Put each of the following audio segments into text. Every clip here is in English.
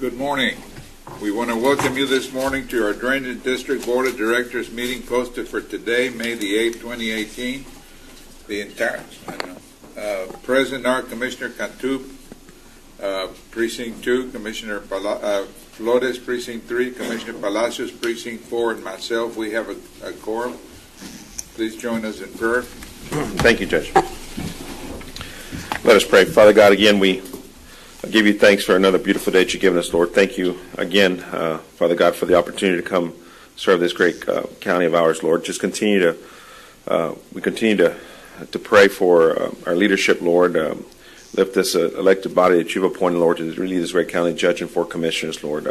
Good morning. We want to welcome you this morning to our Drainage District Board of Directors meeting posted for today, May the 8th, 2018. The entire present are Commissioner Cantu, Precinct 2, Commissioner Flores, Precinct 3, Commissioner Palacios, Precinct 4, and myself. We have a quorum. Please join us in prayer. Thank you, Judge. Let us pray. Father God, again, we give you thanks for another beautiful day that you've given us, Lord. Thank you again, Father God, for the opportunity to come serve this great county of ours, Lord. Just continue to, we continue to pray for our leadership, Lord. Lift this elected body that you've appointed, Lord, to lead this great county, judge and 4 commissioners, Lord.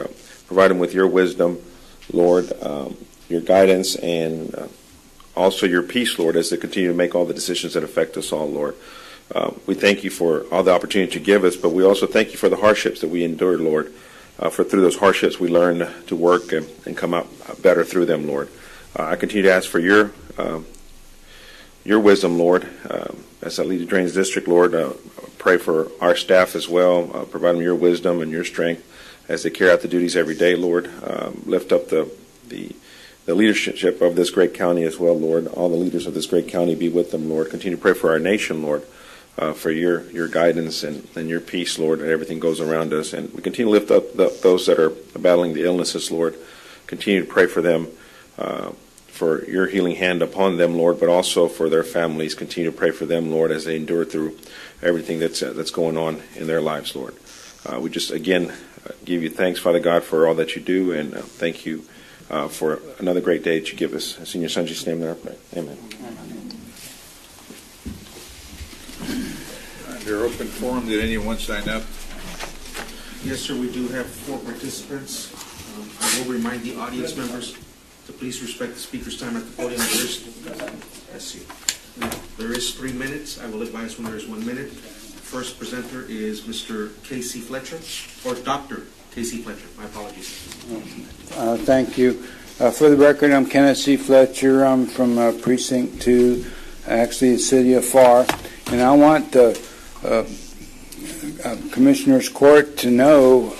Provide them with your wisdom, Lord, your guidance, and also your peace, Lord, as they continue to make all the decisions that affect us all, Lord. We thank you for all the opportunity you give us, but we also thank you for the hardships that we endure, Lord. For through those hardships we learn to work and come out better through them, Lord. I continue to ask for your wisdom, Lord, as I lead the Drainage District, Lord. Pray for our staff as well. Provide them your wisdom and your strength as they carry out the duties every day, Lord. Lift up the leadership of this great county as well, Lord. All the leaders of this great county, be with them, Lord. Continue to pray for our nation, Lord. For your guidance and your peace, Lord, and everything goes around us. And we continue to lift up those that are battling the illnesses, Lord. Continue to pray for them, for your healing hand upon them, Lord, but also for their families. Continue to pray for them, Lord, as they endure through everything that's going on in their lives, Lord. We just, again, give you thanks, Father God, for all that you do, and thank you for another great day that you give us. It's in your Son, Jesus' name that I pray. Amen. Under open forum, did anyone sign up? Yes, sir, we do have 4 participants. I will remind the audience members to please respect the speaker's time at the podium. There is 3 minutes. I will advise when there is 1 minute. The first presenter is Mr. Casey Fletcher, or Dr. Casey Fletcher. My apologies. Thank you. For the record, I'm Kenneth C. Fletcher. I'm from Precinct 2, actually the city of FAR. And I want Commissioners Court to know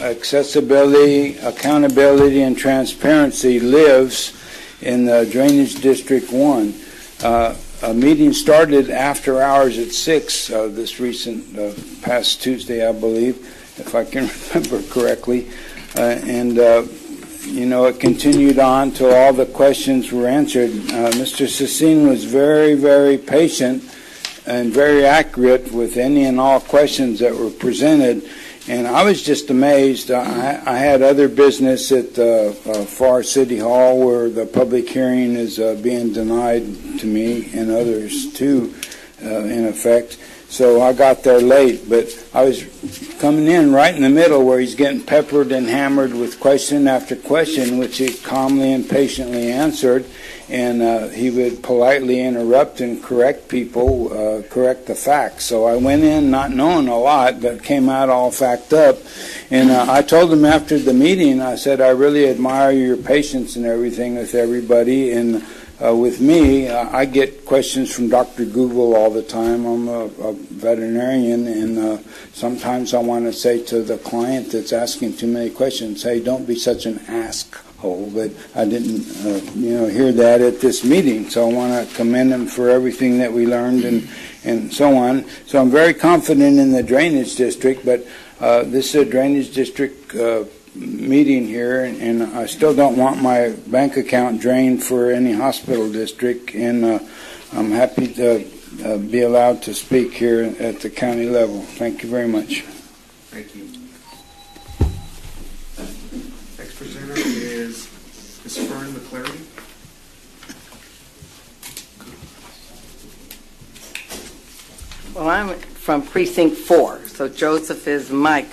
accessibility, accountability, and transparency lives in Drainage District 1. A meeting started after hours at 6 this recent past Tuesday, I believe, if I can remember correctly. It continued on till all the questions were answered. Mr. Sassine was very, very patient and very accurate with any and all questions that were presented. And I was just amazed. I had other business at FAR City Hall where the public hearing is being denied to me and others too, in effect. So I got there late, but I was coming in right in the middle where he's getting peppered and hammered with question after question, which he calmly and patiently answered. And he would politely interrupt and correct people, correct the facts. So I went in not knowing a lot, but came out all fact up. And I told him after the meeting, I said, I really admire your patience and everything with everybody. And with me, I get questions from Dr. Google all the time. I'm a veterinarian, and sometimes I want to say to the client that's asking too many questions, hey, don't be such an asshole. But I didn't, hear that at this meeting. So I want to commend him for everything that we learned and so on. So I'm very confident in the Drainage District, but this is a Drainage District meeting here, and I still don't want my bank account drained for any hospital district, and I'm happy to be allowed to speak here at the county level. Thank you very much. Thank you. Next presenter is Ms. Fern McClary. Well, I'm from Precinct 4, so Joseph is my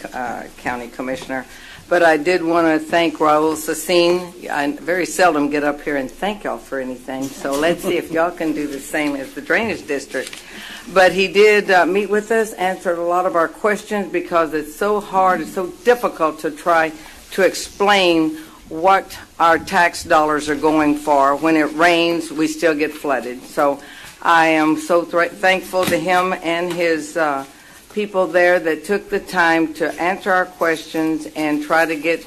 county commissioner. But I did want to thank Raul Sassine. I very seldom get up here and thank y'all for anything, so let's see if y'all can do the same as the Drainage District. But he did meet with us, answered a lot of our questions, because it's so hard, it's so difficult to try to explain what our tax dollars are going for. When it rains, we still get flooded. So I am so thankful to him and his people there that took the time to answer our questions and try to get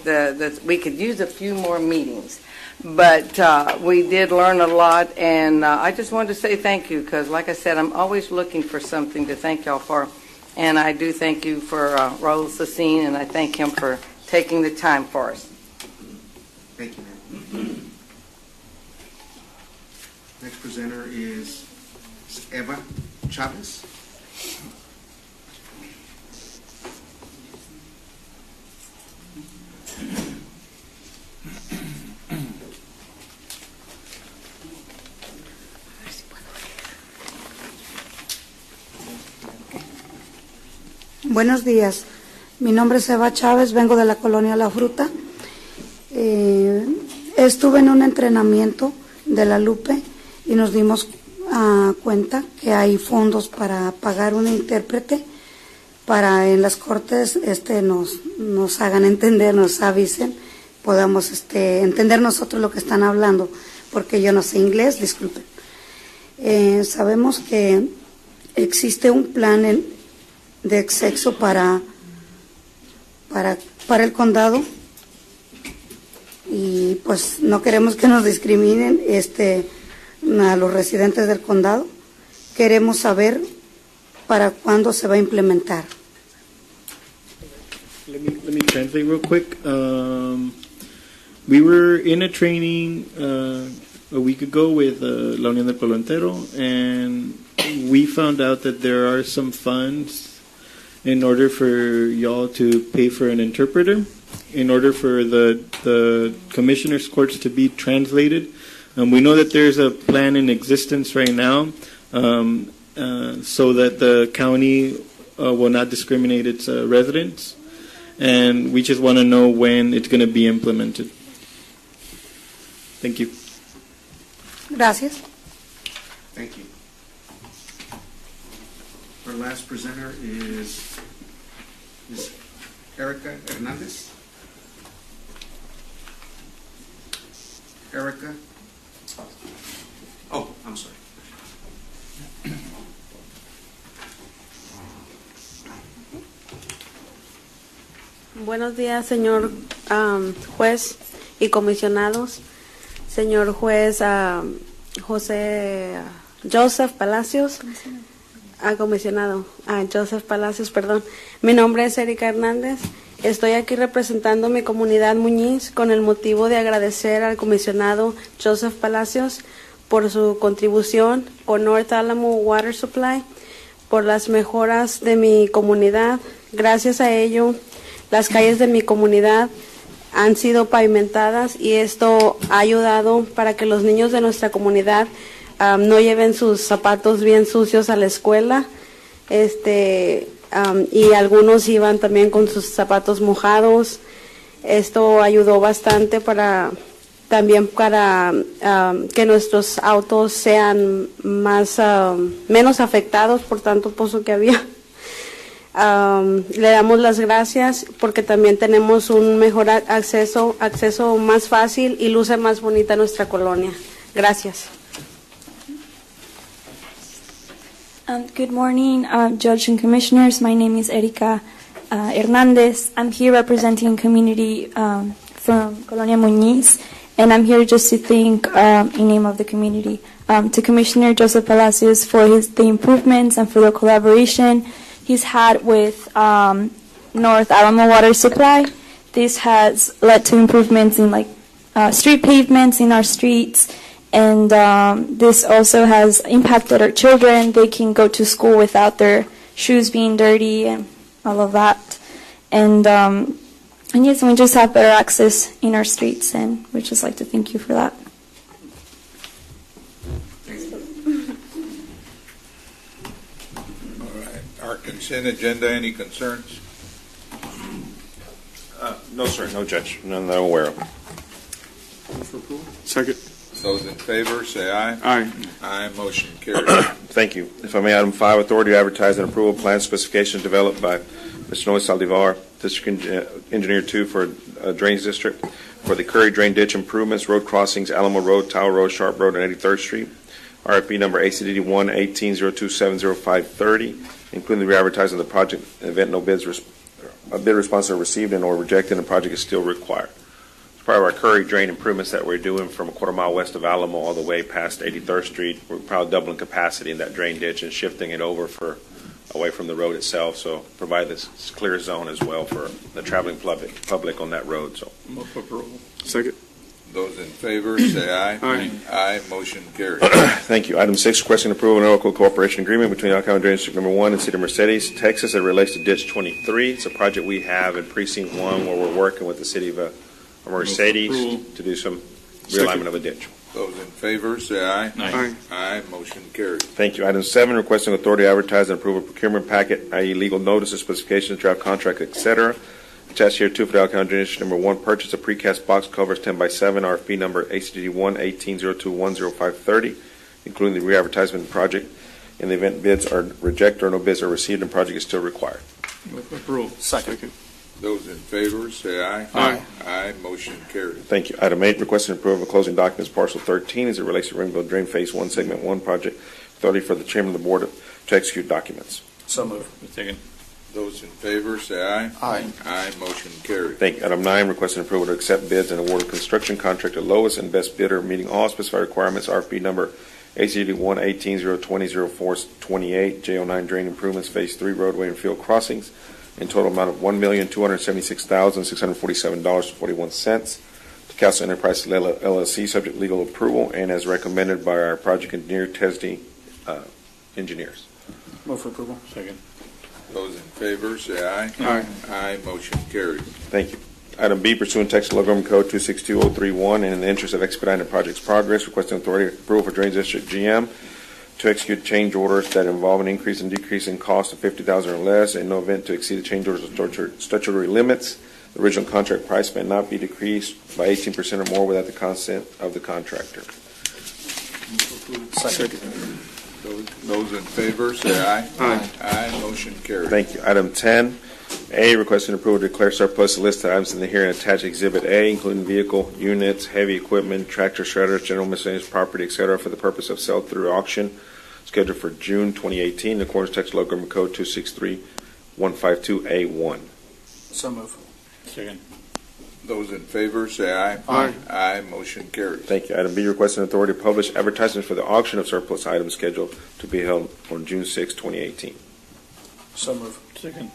we could use a few more meetings. But we did learn a lot, and I just wanted to say thank you because, like I said, I'm always looking for something to thank y'all for. And I do thank you for Raul Sassin, and I thank him for taking the time for us. Thank you, ma'am. Next presenter is Eva Chavez. Buenos días, mi nombre es Eva Chávez, vengo de la colonia La Fruta. Estuve en un entrenamiento de la Lupe y nos dimos cuenta que hay fondos para pagar un intérprete para en las cortes nos hagan entender, nos avisen, podamos entender nosotros lo que están hablando, porque yo no sé inglés, disculpen. Sabemos que existe un plan de acceso para el condado y pues no queremos que nos discriminen a los residentes del condado. Queremos saber para cuándo se va a implementar. Let me translate real quick. We were in a training a week ago with La Unión del Pueblo Entero, and we found out that there are some funds in order for y'all to pay for an interpreter, in order for the commissioners' courts to be translated. We know that there's a plan in existence right now so that the county will not discriminate its residents, and we just want to know when it's going to be implemented. Thank you. Gracias. Thank you. Our last presenter is Ms. Erica Hernandez. Erica. Oh, I'm sorry. Buenos días, señor juez y comisionados. Señor juez Joseph Palacios. Joseph Palacios, perdón. Mi nombre es Erika Hernández. Estoy aquí representando mi comunidad Muñiz con el motivo de agradecer al comisionado Joseph Palacios por su contribución con North Allowable Water Supply, por las mejoras de mi comunidad. Gracias a ello, las calles de mi comunidad han sido pavimentadas y esto ha ayudado para que los niños de nuestra comunidad no lleven sus zapatos bien sucios a la escuela, y algunos iban también con sus zapatos mojados. Esto ayudó bastante para que nuestros autos sean menos afectados por tanto pozo que había. Le damos las gracias porque también tenemos un mejor acceso más fácil y luce más bonita nuestra colonia. Gracias. Good morning, Judge and Commissioners. My name is Erika Hernandez. I'm here representing community from Colonia Muñiz, and I'm here just to thank, in name of the community, to Commissioner Joseph Palacios for the improvements and for the collaboration he's had with North Allowable Water Supply. This has led to improvements in street pavements in our streets. And this also has impacted our children. They can go to school without their shoes being dirty and all of that. And yes, we just have better access in our streets, and we'd just like to thank you for that. All right. Our consent agenda, any concerns? No, sir. No, Judge. None that I'm aware of. Second. Those in favor, say aye. Aye. Aye. Motion carries. Thank you. If I may, item 5, authority to advertise and approval plan specification developed by Mr. Noe Saldivar, District Engineer 2 for Drainage District for the Curry Drain Ditch Improvements, Road Crossings, Alamo Road, Tower Road, Sharp Road, and 83rd Street. RFP number ACDD 118027050. including the re-advertising of the project in the event no bid responses are received and or rejected, and the project is still required. As part of our Curry drain improvements that we're doing from a quarter mile west of Alamo all the way past 83rd Street, we're probably doubling capacity in that drain ditch and shifting it over away from the road itself, so provide this clear zone as well for the traveling public on that road. So, Move for approval. Second. Those in favor, say aye. Aye. Aye, motion carries. thank you. Item 6, requesting approval of an local cooperation agreement between Alcalá County Drainage District Number 1 and City of Mercedes, Texas, that relates to Ditch 23. It's a project we have in Precinct 1 where we're working with the City of Mercedes to do some realignment of a ditch. Those in favor, say aye. Aye. Aye, motion carries. Thank you. Item 7, requesting authority to advertise and approve a procurement packet, i.e. legal notices, specifications, draft contract, etc. Attached here, 2 for the Alcalá County Drainage District Number 1, purchase of precast box covers 10x7, RFP number ACD 1-1802-10530, including the re-advertisement project. In the event bids are rejected or no bids are received, the project is still required. Move for approval. Second. Those in favor, say aye. Aye. Aye, motion carries. Thank you. Item 8, requesting approval of closing documents parcel 13 as it relates to Ringville Drain Phase 1, Segment 1 project. Authority for the Chairman of the Board to execute documents. So moved. Second. Those in favor, say aye. Aye. Aye, motion carries. Thank you. Item 9, requesting approval to accept bids and award a construction contract to lowest and best bidder meeting all specified requirements, RFP number ACD 1-1802-20-0-428, J09 Drain Improvements Phase 3 Roadway and Field Crossings, in total amount of $1,276,647.41 to Castle Enterprises LLC, subject legal approval, and as recommended by our project engineer, TESD engineers. Move for approval. Second. Those in favor, say aye. Aye. Aye, motion carries. Thank you. Item B, pursuant to Texas Local Government Code 262031, and in the interest of expediting the project's progress, requesting authority approval for Drainage District GM to execute change orders that involve an increase and decrease in cost of $50,000 or less, and no event to exceed the change orders statutory limits. The original contract price may not be decreased by 18% or more without the consent of the contractor. Second. Those in favor, say aye. Aye. Aye, motion carries. Thank you. Item 10, A, requesting approval to declare surplus the listed items in the herein attached Exhibit A, including vehicle, units, heavy equipment, tractor shredders, general miscellaneous property, etc., for the purpose of sale through auction, scheduled for June 2018, in accordance with Texas Local Government Code 263152A1. So moved. Second. Those in favor, say aye. Aye. Aye, motion carries. Thank you. Item B, requesting authority to publish advertisements for the auction of surplus items scheduled to be held on June 6, 2018. So moved. Second.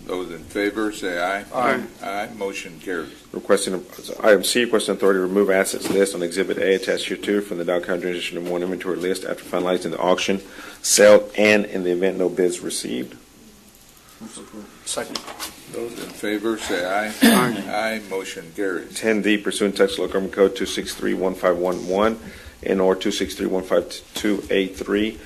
Those in favor, say aye. Aye. Aye, motion carries. Requesting item C, requesting authority to remove assets list on Exhibit A attached here to from the Dow County Drainage District Number 1 inventory list after finalizing the auction, sale, and in the event no bids received. Move for approval. Second. Those in favor, say aye. Aye. Aye, motion carries. 10D, pursuant to Texas Local Government Code 2631511 and or 2631522A3,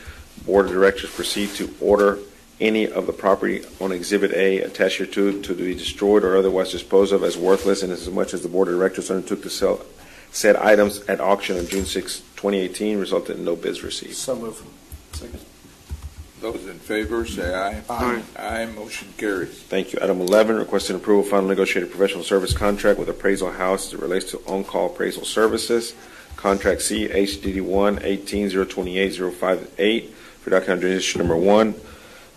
Board of Directors proceed to order any of the property on Exhibit A attached here to be destroyed or otherwise disposed of as worthless, and as much as the Board of Directors undertook to sell said items at auction on June 6, 2018, resulted in no bids received. So moved. Second. Those in favor, say aye. Aye. Aye, motion carries. Thank you. Item 11, requesting approval of final negotiated professional service contract with Appraisal House as it relates to on-call appraisal services. Contract C, HDD 1-18028058 for Dow County Drainage District Number 1.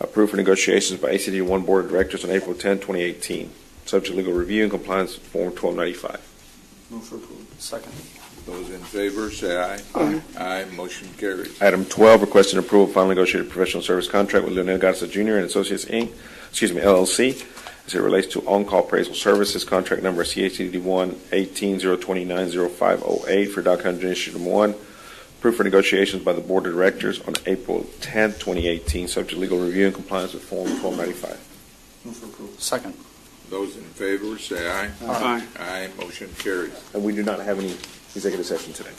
Approved for negotiations by ACD 1 Board of Directors on April 10, 2018. Subject to legal review and compliance with Form 1295. Move for approval. Second. Those in favor, say aye. Aye. Aye, motion carries. Item 12, requesting approval of final negotiated professional service contract with Leonel Garza Jr. and Associates, Inc., LLC, as it relates to on-call appraisal services. Contract number CHCD 1-1802290508 for Dow County Drainage District Number 1. Approved for negotiations by the Board of Directors on April 10, 2018, subject to legal review and compliance with Form 1295. Move for approval. Second. Those in favor, say aye. Aye. Aye, motion carries. And we do not have any executive session today.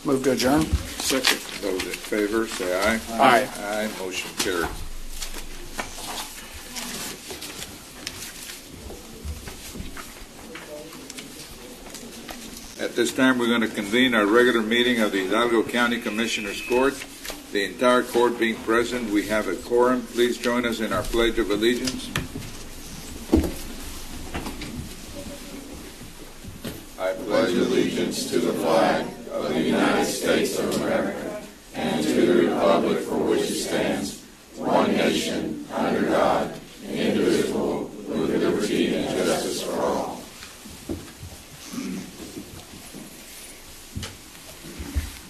Move to adjourn. Second. Those in favor, say aye. Aye. Aye, motion carries. At this time, we're going to convene our regular meeting of the Hidalgo County Commissioners Court. The entire court being present, we have a quorum. Please join us in our Pledge of Allegiance. I pledge allegiance to the flag of the United States of America and to the republic for which it stands, one nation, under God, indivisible, with liberty and justice for all.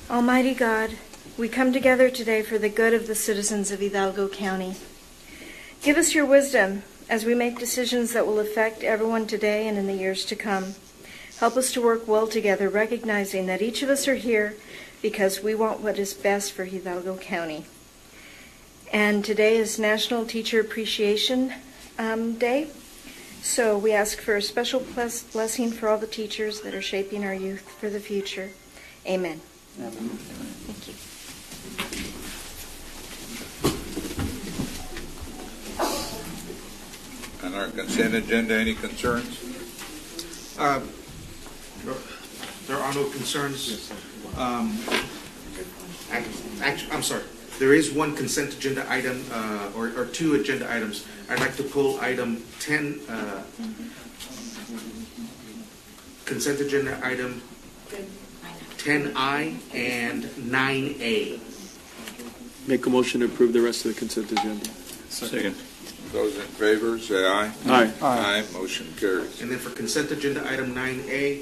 Almighty God, we come together today for the good of the citizens of Hidalgo County. Give us your wisdom as we make decisions that will affect everyone today and in the years to come. Help us to work well together, recognizing that each of us are here because we want what is best for Hidalgo County. And today is National Teacher Appreciation Day, so we ask for a special blessing for all the teachers that are shaping our youth for the future. Amen. Thank you. On our consent agenda, any concerns? There are no concerns. I'm sorry. There is one consent agenda item, or two agenda items. I'd like to pull item 10, consent agenda item 10I and 9A. Make a motion to approve the rest of the consent agenda. Second. Those in favor, say aye. Aye. Aye. Motion carries. And then for consent agenda item 9A,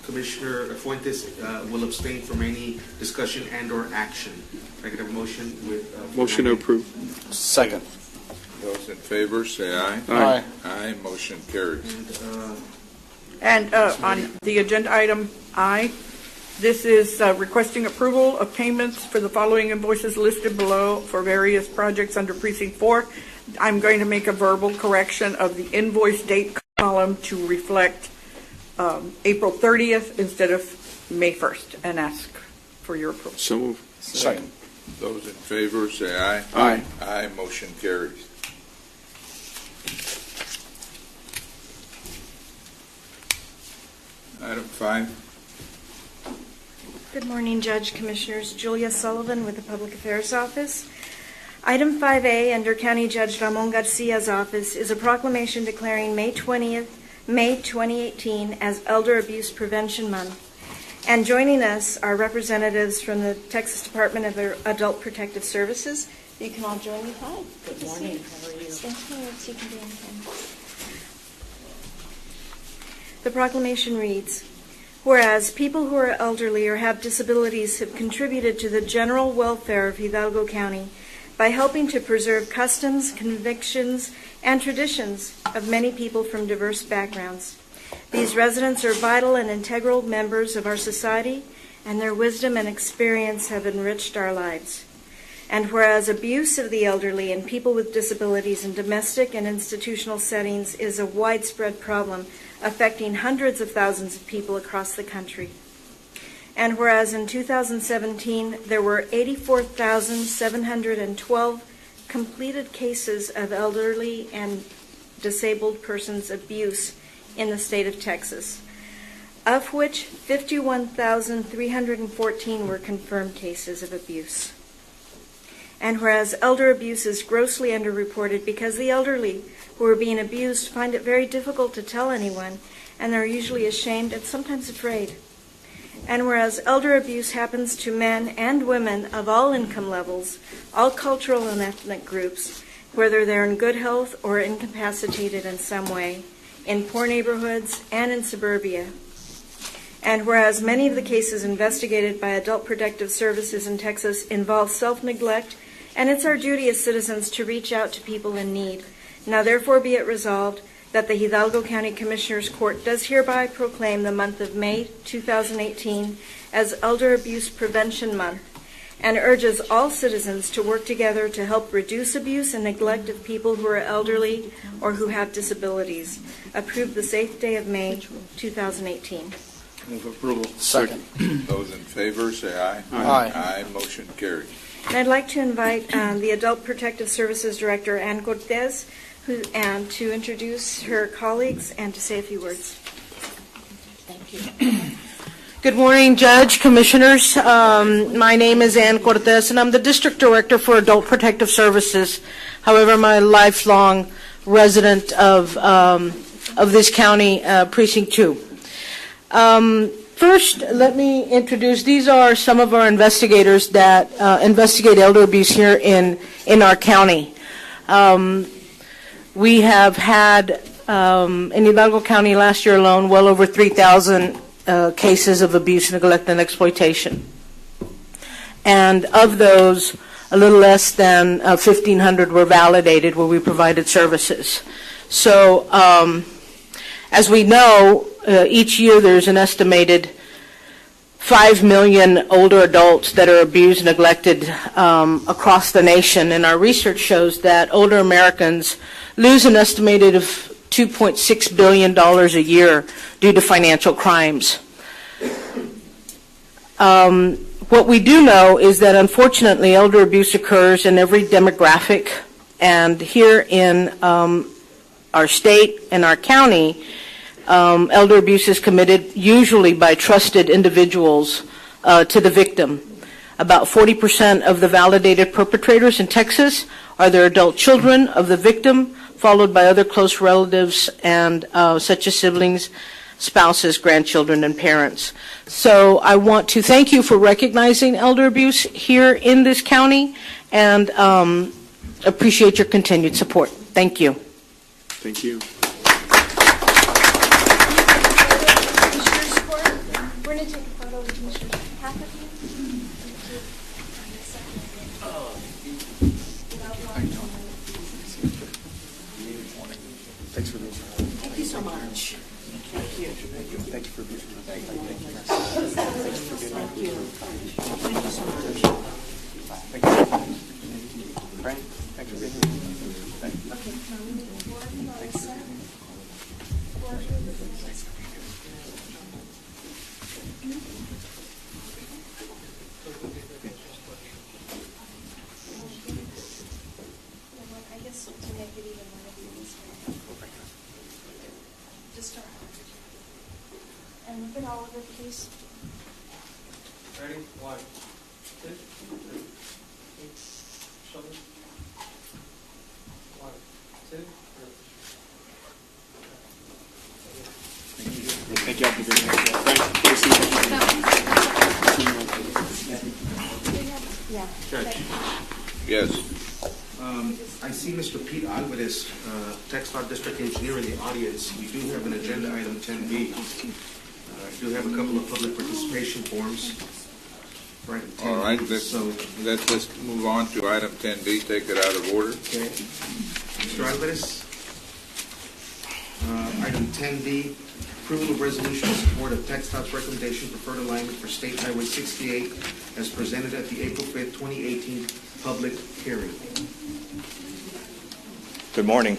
Commissioner Fuentes will abstain from any discussion and or action. If I could have a motion with... Motion to approve. Second. Those in favor, say aye. Aye. Aye. Motion carries. And on the agenda item I, this is requesting approval of payments for the following invoices listed below for various projects under Precinct 4. I'm going to make a verbal correction of the invoice date column to reflect April 30th instead of May 1st and ask for your approval. So move. Second. Those in favor, say aye. Aye. Aye. Motion carries. Item 5. Good morning, Judge, Commissioners. Julia Sullivan with the Public Affairs Office. Item 5A under County Judge Ramon Garcia's office is a proclamation declaring May 20th, May 2018 as Elder Abuse Prevention Month. And joining us are representatives from the Texas Department of Adult Protective Services. You can all join me. Hi. Good morning. How are you? Thank you. So you can be on camera. The proclamation reads, whereas people who are elderly or have disabilities have contributed to the general welfare of Hidalgo County by helping to preserve customs, convictions, and traditions of many people from diverse backgrounds. These residents are vital and integral members of our society, and their wisdom and experience have enriched our lives. And whereas abuse of the elderly and people with disabilities in domestic and institutional settings is a widespread problem affecting hundreds of thousands of people across the country. And whereas in 2017 there were 84,712 completed cases of elderly and disabled persons abuse in the state of Texas, of which 51,314 were confirmed cases of abuse. And whereas elder abuse is grossly underreported because the elderly who are being abused find it very difficult to tell anyone, and they're usually ashamed and sometimes afraid. And whereas elder abuse happens to men and women of all income levels, all cultural and ethnic groups, whether they're in good health or incapacitated in some way, in poor neighborhoods and in suburbia. And whereas many of the cases investigated by Adult Protective Services in Texas involve self-neglect, and it's our duty as citizens to reach out to people in need. Now therefore be it resolved that the Hidalgo County Commissioners Court does hereby proclaim the month of May 2018 as Elder Abuse Prevention Month, and urges all citizens to work together to help reduce abuse and neglect of people who are elderly or who have disabilities. Approved the 8th day of May 2018. Move approval. Second. Those in favor, say aye. Aye. Aye. Motion carries. And I'd like to invite the Adult Protective Services Director, Ann Cortez, to introduce her colleagues and to say a few words. Thank you. Good morning, Judge, Commissioners. My name is Ann Cortez, and I'm the District Director for Adult Protective Services. However, I'm a lifelong resident of this county, Precinct 2. First, let me introduce, these are some of our investigators that investigate elder abuse here in our county. We have had, in Hidalgo County last year alone, well over 3,000 cases of abuse, neglect, and exploitation. And of those, a little less than 1,500 were validated where we provided services. So as we know, each year there's an estimated 5 million older adults that are abused, neglected across the nation. And our research shows that older Americans lose an estimated of $2.6 billion a year due to financial crimes. What we do know is that unfortunately elder abuse occurs in every demographic, and here in our state and our county, elder abuse is committed usually by trusted individuals to the victim. About 40% of the validated perpetrators in Texas are their adult children of the victim, followed by other close relatives and such as siblings, spouses, grandchildren, and parents. So I want to thank you for recognizing elder abuse here in this county and appreciate your continued support. Thank you. Thank you. We're going to take a photo of the commissioners. Half of you. Thanks for this. Thank you so much. Thank you. Thank you for being here. Thank you. Thank you so much. Thank you. Frank, thanks for being here. Thank you. I guess to make it even one of you this way. Just start. And look at Oliver, please. Ready? 1, 2, 3. Shoulders. 1, 2, 3. Thank you all for being here. Frank, Judge. Yes. I see Mr. Pete Alvarez, Texas District Engineer in the audience. We do have an agenda item 10B. I do have a couple of public participation forms. Right. All right, let's move on to item 10B, take it out of order. Okay. Mr. Alvarez, item 10B, approval of resolution in support of TxDOT's recommendation preferred alignment for State Highway 68 as presented at the April 5th, 2018 public hearing. Good morning,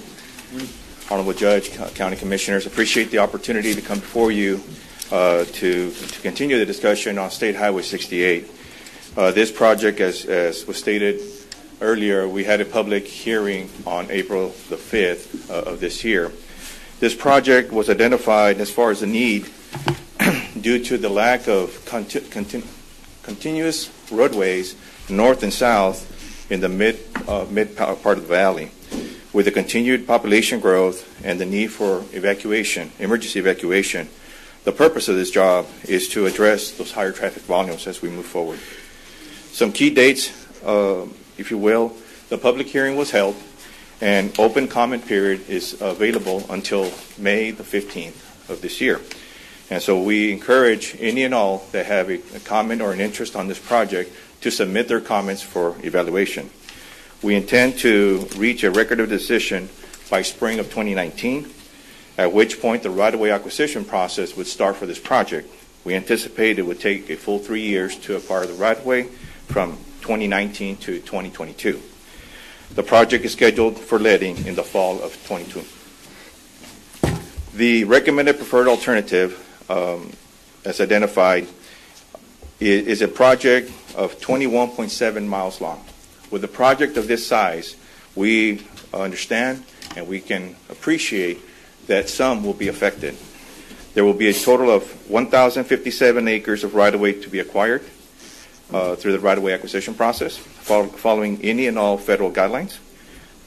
Honorable Judge, County Commissioners. Appreciate the opportunity to come before you to continue the discussion on State Highway 68. This project, as was stated earlier, we had a public hearing on April the 5th of this year. This project was identified as far as the need due to the lack of continuous roadways north and south in the mid part of the valley. With the continued population growth and the need for evacuation, emergency evacuation, the purpose of this job is to address those higher traffic volumes as we move forward. Some key dates, if you will, the public hearing was held and open comment period is available until May the 15th of this year. And so we encourage any and all that have a comment or an interest on this project to submit their comments for evaluation. We intend to reach a record of decision by spring of 2019, at which point the right-of-way acquisition process would start for this project. We anticipate it would take a full 3 years to acquire the right-of-way from 2019 to 2022. The project is scheduled for letting in the fall of 22. The recommended preferred alternative, as identified, is a project of 21.7 miles long. With a project of this size, we understand and we can appreciate that some will be affected. There will be a total of 1,057 acres of right-of-way to be acquired through the right-of-way acquisition process, following any and all federal guidelines.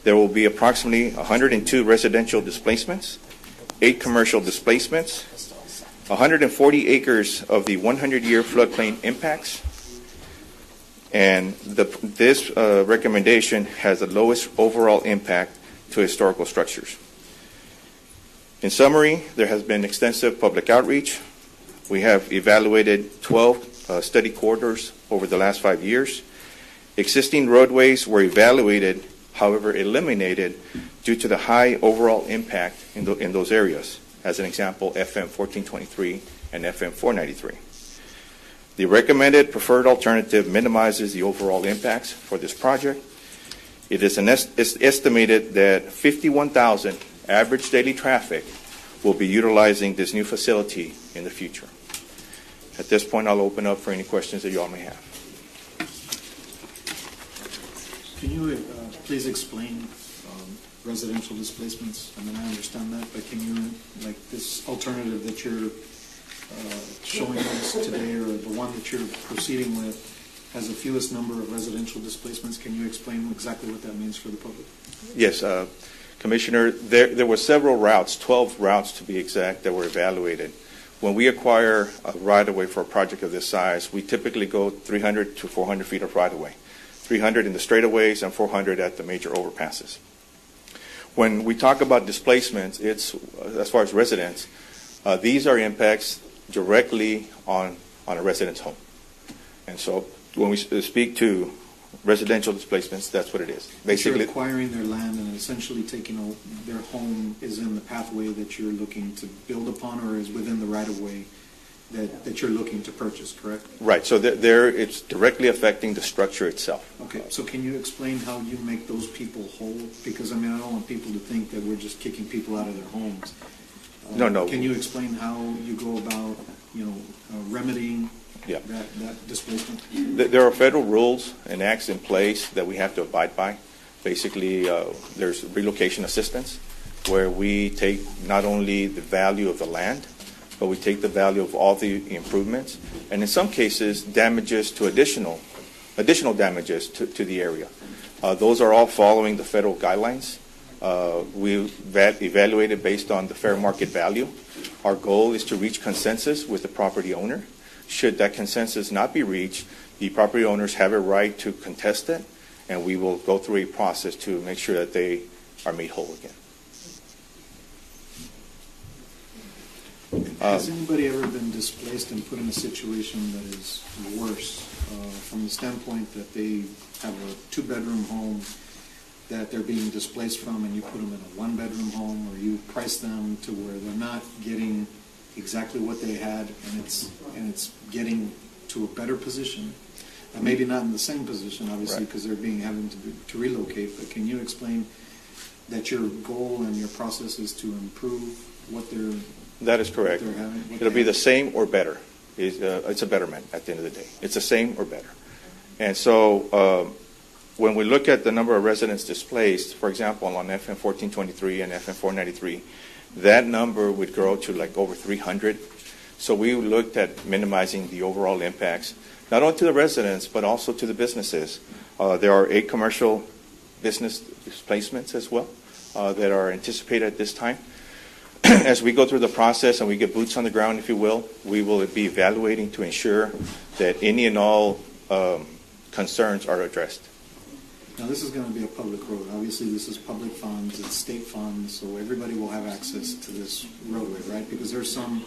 There will be approximately 102 residential displacements, 8 commercial displacements, 140 acres of the 100-year floodplain impacts, And this recommendation has the lowest overall impact to historical structures. In summary, there has been extensive public outreach. We have evaluated 12 study corridors over the last 5 years. Existing roadways were evaluated, however, eliminated due to the high overall impact in those areas. As an example, FM 1423 and FM 493. The recommended preferred alternative minimizes the overall impacts for this project. It is estimated that 51,000 average daily traffic will be utilizing this new facility in the future. At this point, I'll open up for any questions that you all may have. Can you please explain residential displacements? I mean, I understand that, but can you, like this alternative that you're showing us today, or the one that you're proceeding with, has the fewest number of residential displacements? Can you explain exactly what that means for the public? Yes, Commissioner, there were several routes, 12 routes to be exact, that were evaluated. When we acquire a right-of-way for a project of this size, we typically go 300 to 400 feet of right-of-way, 300 in the straightaways and 400 at the major overpasses. When we talk about displacements, it's, as far as residents, these are impacts directly on a resident's home. And so when we speak to residential displacements, that's what it is. Basically, you're acquiring their land and essentially taking their home is in the pathway that you're looking to build upon, or is within the right-of-way that you're looking to purchase, correct? Right. So there, it's directly affecting the structure itself. Okay. So can you explain how you make those people whole? Because, I mean, I don't want people to think that we're just kicking people out of their homes. No. Can you explain how you go about, remedying that displacement? There are federal rules and acts in place that we have to abide by. Basically, there's relocation assistance, where we take not only the value of the land, but we take the value of all the improvements, and in some cases, damages to additional damages to the area. Those are all following the federal guidelines. We evaluated based on the fair market value. Our goal is to reach consensus with the property owner. Should that consensus not be reached, the property owners have a right to contest it, and we will go through a process to make sure that they are made whole again. Has anybody ever been displaced and put in a situation that is worse from the standpoint that they have a two-bedroom home that they're being displaced from, and you put them in a one-bedroom home, or you price them to where they're not getting exactly what they had, and it's getting to a better position, and maybe not in the same position, obviously, because they're having to relocate. But can you explain that your goal and your process is to improve what they're? That is correct. It'll be the same or better. It's a betterment at the end of the day. It's the same or better. And so when we look at the number of residents displaced, for example, on FM 1423 and FM 493, that number would grow to like over 300. So we looked at minimizing the overall impacts, not only to the residents, but also to the businesses. There are 8 commercial business displacements as well that are anticipated at this time. As we go through the process and we get boots on the ground, if you will, we will be evaluating to ensure that any and all concerns are addressed. Now, this is going to be a public road. Obviously, this is public funds, it's state funds, so everybody will have access to this roadway, right? Because there's some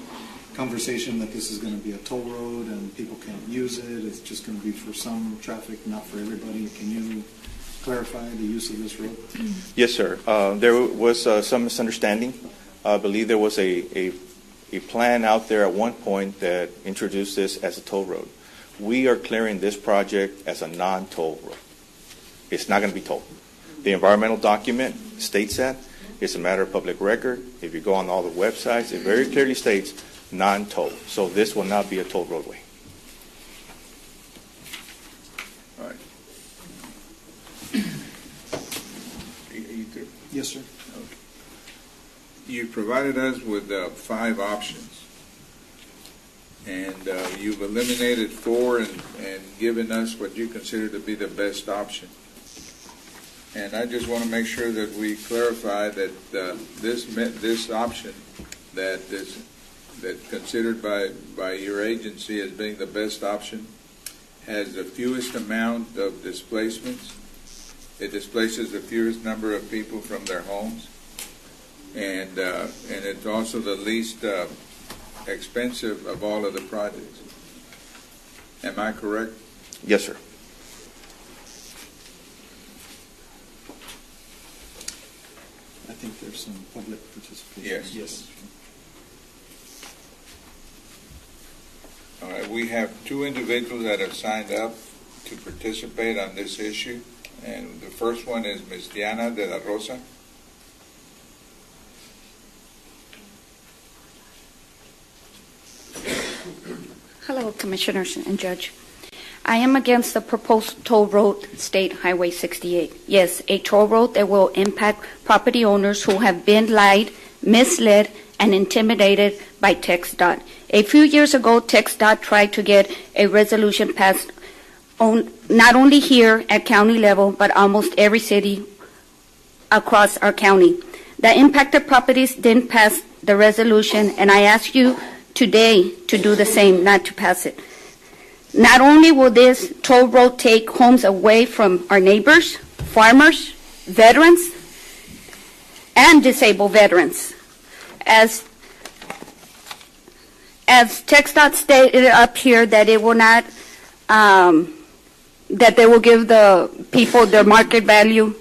conversation that this is going to be a toll road and people can't use it. It's just going to be for some traffic, not for everybody. Can you clarify the use of this road? Yes, sir. There was some misunderstanding. I believe there was a plan out there at one point that introduced this as a toll road. We are clearing this project as a non-toll road. It's not going to be tolled. The environmental document states that. It's a matter of public record. If you go on all the websites, it very clearly states non-toll. So this will not be a toll roadway. All right. Are you through? Yes, sir. Okay. You provided us with 5 options, and you've eliminated 4 and given us what you consider to be the best option. And I just want to make sure that we clarify that this option that considered by your agency as being the best option has the fewest amount of displacements. It displaces the fewest number of people from their homes, and it's also the least expensive of all of the projects. Am I correct? Yes, sir. I think there's some public participation. Yes. Yes. All right, we have two individuals that have signed up to participate on this issue, and the first one is Ms. Diana de la Rosa. Hello, Commissioners and Judge. I am against the proposed toll road, State Highway 68. Yes, a toll road that will impact property owners who have been lied, misled, and intimidated by TxDOT. A few years ago, TxDOT tried to get a resolution passed not only here at county level, but almost every city across our county. The impacted properties didn't pass the resolution, and I ask you today to do the same, not to pass it. Not only will this toll road take homes away from our neighbors, farmers, veterans, and disabled veterans. As TxDOT stated up here that it will not, that they will give the people their market value,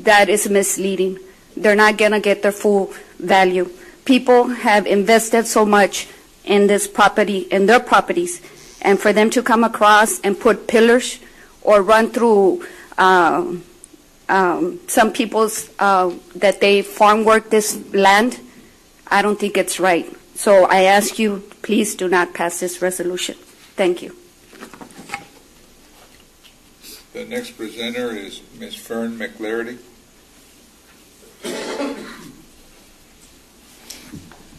that is misleading. They're not going to get their full value. People have invested so much in this property, in their properties, and for them to come across and put pillars or run through some people's, that they farm work this land, I don't think it's right. So I ask you, please do not pass this resolution. Thank you. The next presenter is Ms. Fern McLarity.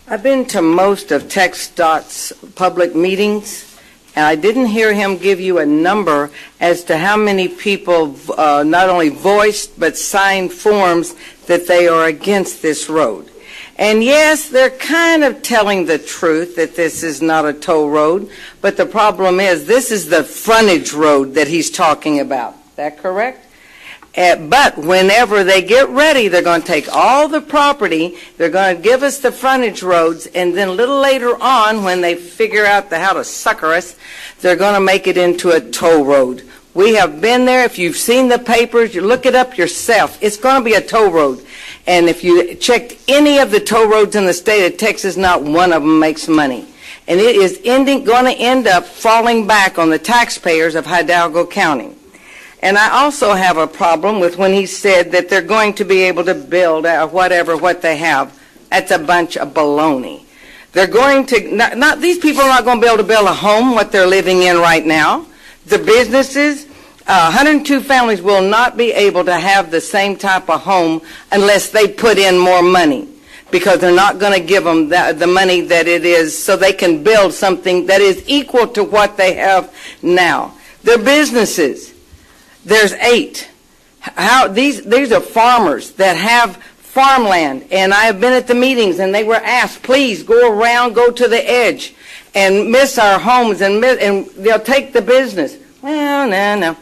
I've been to most of TxDOT's public meetings, and I didn't hear him give you a number as to how many people not only voiced but signed forms that they are against this road. And yes, they're kind of telling the truth that this is not a toll road, but the problem is this is the frontage road that he's talking about. Is that correct? But whenever they get ready, they're going to take all the property, they're going to give us the frontage roads, and then a little later on, when they figure out how to sucker us, they're going to make it into a toll road. We have been there. If you've seen the papers, you look it up yourself. It's going to be a toll road. And if you checked any of the toll roads in the state of Texas, not one of them makes money. And it is going to end up falling back on the taxpayers of Hidalgo County. And I also have a problem with when he said that they're going to be able to build what they have. That's a bunch of baloney. They're going to, these people are not going to be able to build a home, what they're living in right now. The businesses, 102 families will not be able to have the same type of home unless they put in more money, because they're not going to give them the money that it is so they can build something that is equal to what they have now. Their businesses. There's 8. These are farmers that have farmland, and I have been at the meetings, and they were asked, please go around, go to the edge, and miss our homes, and they'll take the business. Well, no.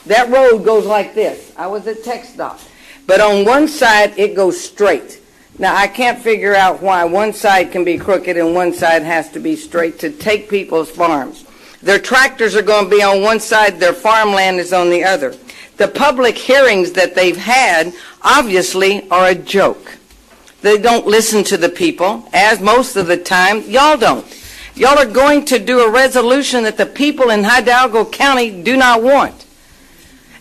That road goes like this. I was at TxDOT. But on one side, it goes straight. Now, I can't figure out why one side can be crooked and one side has to be straight to take people's farms. Their tractors are going to be on one side, their farmland is on the other. The public hearings that they've had, obviously, are a joke. They don't listen to the people, as most of the time, y'all don't. Y'all are going to do a resolution that the people in Hidalgo County do not want.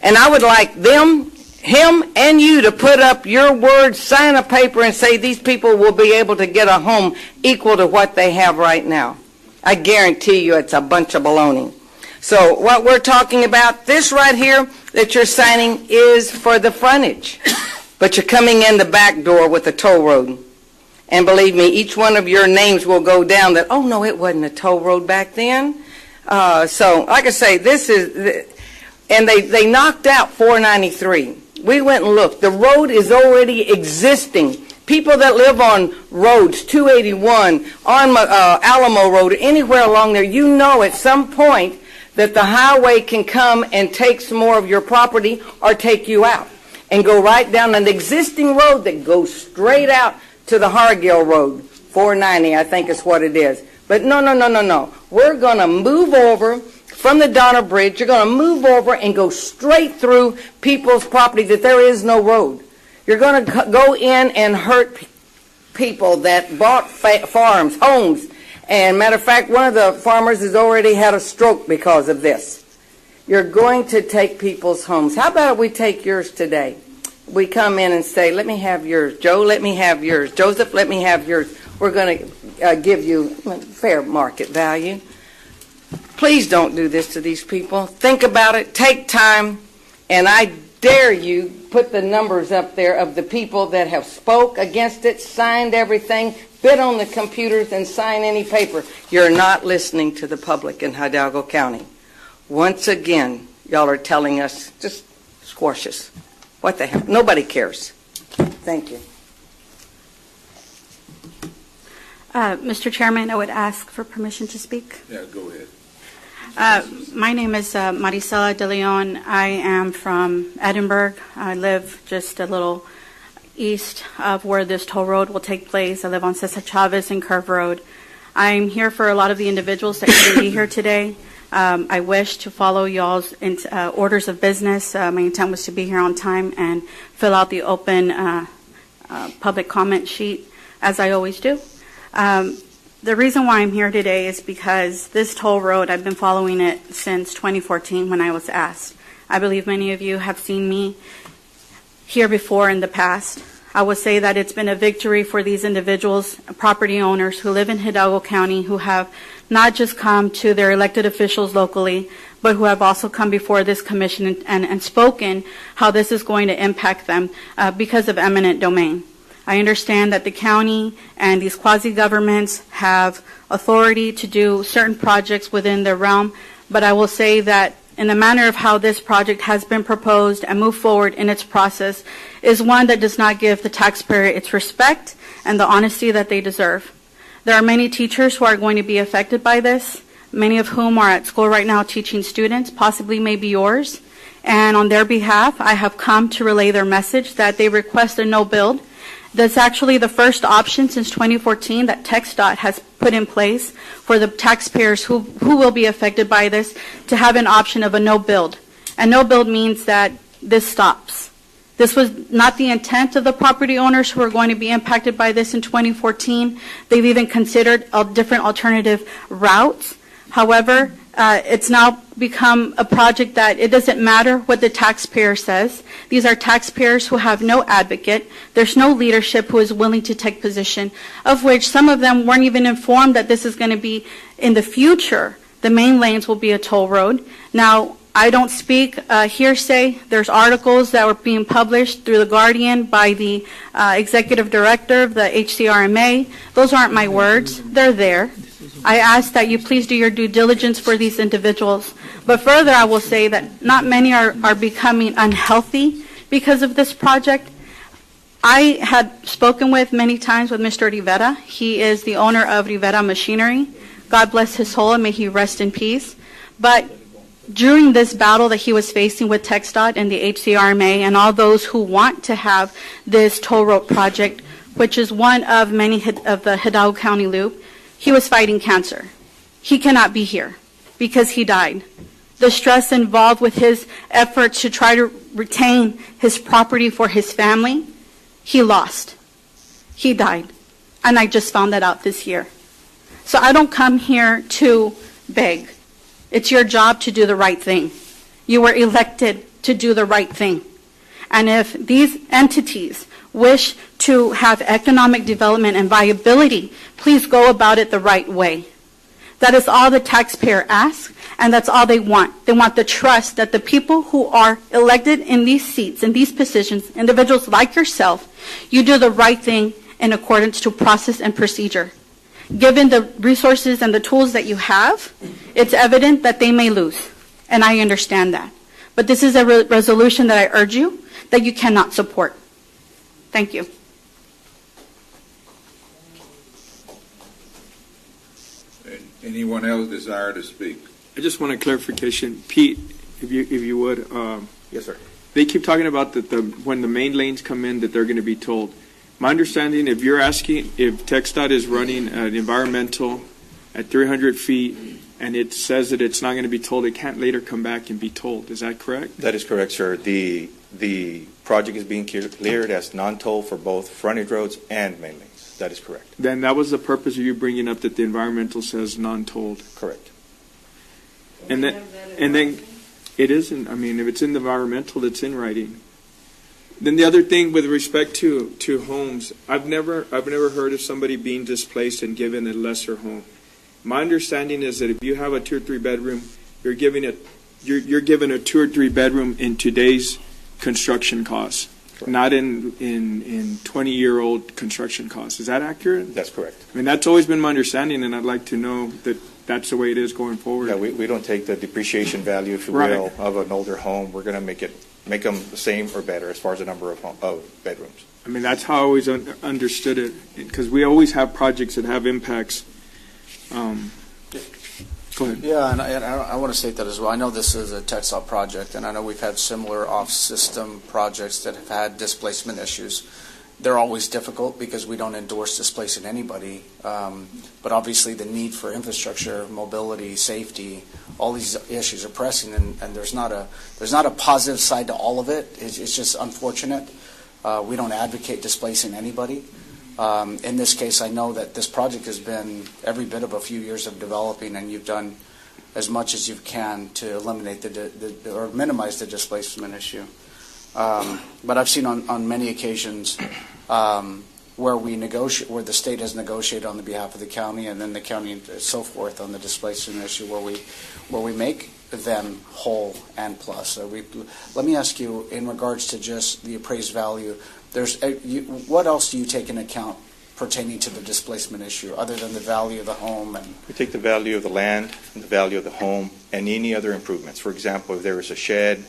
And I would like him and you to put up your words, sign a paper, and say these people will be able to get a home equal to what they have right now. I guarantee you it's a bunch of baloney. So what we're talking about, this right here that you're signing is for the frontage. But you're coming in the back door with a toll road. And believe me, each one of your names will go down that, oh no, it wasn't a toll road back then. So like I say, this is, and they knocked out 493. We went and looked. The road is already existing. People that live on roads, 281, on Alamo Road, anywhere along there, you know at some point that the highway can come and take some more of your property or take you out and go right down an existing road that goes straight out to the Hargill Road, 490, I think is what it is. But no. We're going to move over from the Donner Bridge. You're going to move over and go straight through people's property that there is no road. You're going to go in and hurt people that bought farms, homes. And matter of fact, one of the farmers has already had a stroke because of this. You're going to take people's homes. How about we take yours today? We come in and say, let me have yours. Joe, let me have yours. Joseph, let me have yours. We're going to give you fair market value. Please don't do this to these people. Think about it. Take time. And I dare you put the numbers up there of the people that have spoke against it, signed everything, bid on the computers, and sign any paper. You're not listening to the public in Hidalgo County. Once again, y'all are telling us, just squash us. What the hell? Nobody cares. Thank you. Mr. Chairman, I would ask for permission to speak. Yeah, go ahead. My name is Marisela De Leon. I am from Edinburgh. I live just a little east of where this toll road will take place. I live on Cesar Chavez and Curve Road. I'm here for a lot of the individuals that couldn't be here today. I wish to follow y'all's orders of business. My intent was to be here on time and fill out the open public comment sheet, as I always do. The reason why I'm here today is because this toll road, I've been following it since 2014 when I was asked. I believe many of you have seen me here before in the past. I would say that it's been a victory for these individuals, property owners who live in Hidalgo County, who have not just come to their elected officials locally, but who have also come before this commission and spoken how this is going to impact them because of eminent domain. I understand that the county and these quasi-governments have authority to do certain projects within their realm, but I will say that in the manner of how this project has been proposed and moved forward in its process is one that does not give the taxpayer its respect and the honesty that they deserve. There are many teachers who are going to be affected by this, many of whom are at school right now teaching students, possibly maybe yours, and on their behalf, I have come to relay their message that they request a no build. That's actually the first option since 2014 that TxDOT has put in place for the taxpayers who will be affected by this to have an option of a no build. And no build means that this stops. This was not the intent of the property owners who are going to be impacted by this in 2014. They've even considered different alternative routes. However, it's now become a project that it doesn't matter what the taxpayer says. These are taxpayers who have no advocate. There's no leadership who is willing to take position, of which some of them weren't even informed that this is going to be in the future. The main lanes will be a toll road. Now, I don't speak hearsay. There's articles that were being published through The Guardian by the executive director of the HCRMA. Those aren't my words. They're there. I ask that you please do your due diligence for these individuals. But further, I will say that not many are becoming unhealthy because of this project. I had spoken with many times with Mr. Rivera. He is the owner of Rivera Machinery. God bless his soul and may he rest in peace. But during this battle that he was facing with TxDOT and the HCRMA and all those who want to have this toll road project, which is one of many of the Hidalgo County Loop, he was fighting cancer. He cannot be here because he died. The stress involved with his efforts to try to retain his property for his family, he lost. He died. And I just found that out this year. So I don't come here to beg. It's your job to do the right thing. You were elected to do the right thing. And if these entities wish to have economic development and viability, please go about it the right way. That is all the taxpayer asks, and that's all they want. They want the trust that the people who are elected in these seats, in these positions, individuals like yourself, you do the right thing in accordance to process and procedure. Given the resources and the tools that you have, it's evident that they may lose, and I understand that. But this is a resolution that I urge you that you cannot support. Thank you. Anyone else desire to speak? I just want a clarification. Pete, if you would. Yes, sir. They keep talking about that when the main lanes come in that they're going to be told. My understanding, if you're asking if TxDOT is running an environmental at 300 feet and it says that it's not going to be told, it can't later come back and be told. Is that correct? That is correct, sir. The project is being cleared as non-toll for both frontage roads and main lanes. That is correct. Then that was the purpose of you bringing up that the environmental says non-tolled. Correct. And then it isn't. I mean, if it's in the environmental, it's in writing. Then the other thing with respect to homes, I've never heard of somebody being displaced and given a lesser home. My understanding is that if you have a 2 or 3 bedroom, you're given a 2 or 3 bedroom in today's construction costs, correct, not in 20-year-old construction costs. Is that accurate? That's correct. I mean, that's always been my understanding, and I'd like to know that that's the way it is going forward. Yeah, we don't take the depreciation value, if you will, of an older home. We're going to make them the same or better as far as the number of bedrooms. I mean, that's how I always understood it, because we always have projects that have impacts. Go ahead. Yeah, and I want to state that as well. I know this is a TxDOT project, and I know we've had similar off-system projects that have had displacement issues. They're always difficult because we don't endorse displacing anybody, but obviously the need for infrastructure, mobility, safety, all these issues are pressing, and there's not a positive side to all of it. It's just unfortunate. We don't advocate displacing anybody. In this case, I know that this project has been every bit of a few years of developing, and you've done as much as you can to eliminate or minimize the displacement issue. But I've seen on many occasions where the state has negotiated on the behalf of the county, and then the county and so forth on the displacement issue, where we make them whole and plus. So let me ask you, in regards to just the appraised value, what else do you take into account pertaining to the displacement issue, other than the value of the home? And we take the value of the land, the value of the home, and any other improvements. For example, if there is a shed,